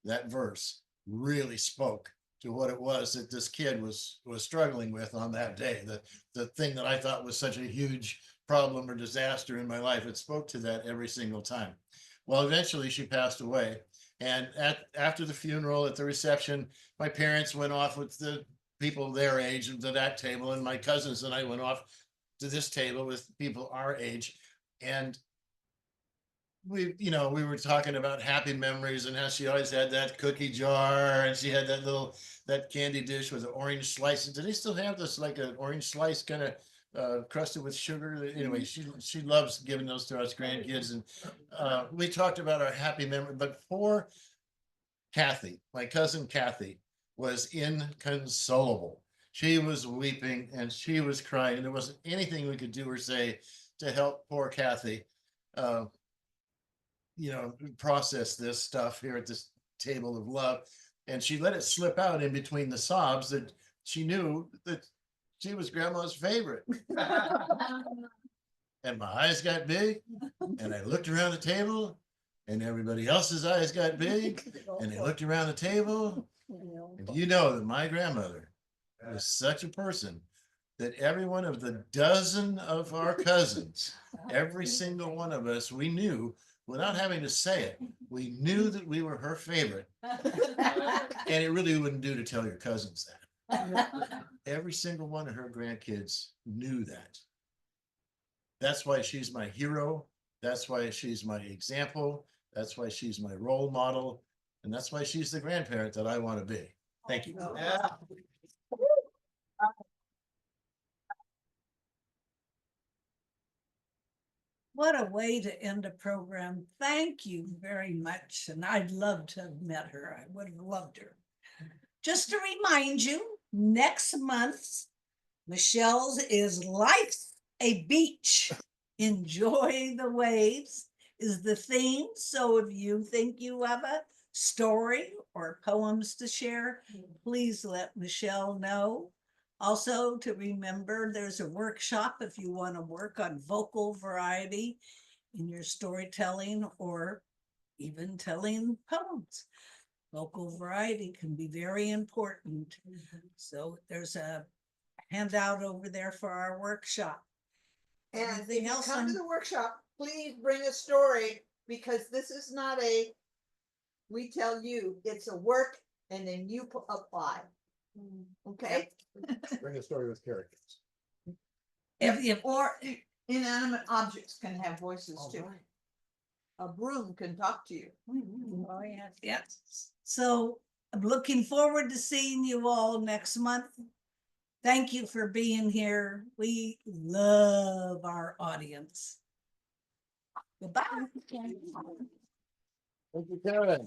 that verse really spoke to what it was that this kid was struggling with on that day, the thing that I thought was such a huge problem or disaster in my life, it spoke to that every single time. Well, eventually she passed away. And after the funeral, at the reception, my parents went off with the people their age to that table, and my cousins and I went off to this table with people our age. And we were talking about happy memories and how she always had that cookie jar and she had that candy dish with an orange slice. And do they still have this, like an orange slice kind of crusted with sugar? Anyway, she loves giving those to us grandkids. And we talked about our happy memory, but poor Kathy, my cousin Kathy, was inconsolable. She was weeping and she was crying, and there wasn't anything we could do or say to help poor Kathy process this stuff here at this table of love. And she let it slip out in between the sobs that she knew that she was grandma's favorite. And my eyes got big, and I looked around the table, and everybody else's eyes got big, and they looked around the table. And you know that my grandmother was such a person that every one of the dozen of our cousins, every single one of us, we knew without having to say it, we knew that we were her favorite. And it really wouldn't do to tell your cousins that. Every single one of her grandkids knew that. That's why she's my hero. That's why she's my example. That's why she's my role model. And that's why she's the grandparent that I want to be. Thank you. Yeah. What a way to end a program. Thank you very much. And I'd love to have met her. I would have loved her. Just to remind you, next month, Michelle's is Life's a Beach. Enjoy the waves is the theme. So if you think you have a story or poems to share, please let Michelle know. Also, to remember, there's a workshop if you want to work on vocal variety in your storytelling or even telling poems. Vocal variety can be very important. So there's a hand out over there for our workshop. And if Anything you else come to on- the workshop, please bring a story, because this is not a, we tell you, it's a work and then you apply. Okay? Bring a story with characters. Or inanimate objects can have voices too. A broom can talk to you. Oh, yeah. Yes. So I'm looking forward to seeing you all next month. Thank you for being here. We love our audience. Goodbye. Thank you, Karen.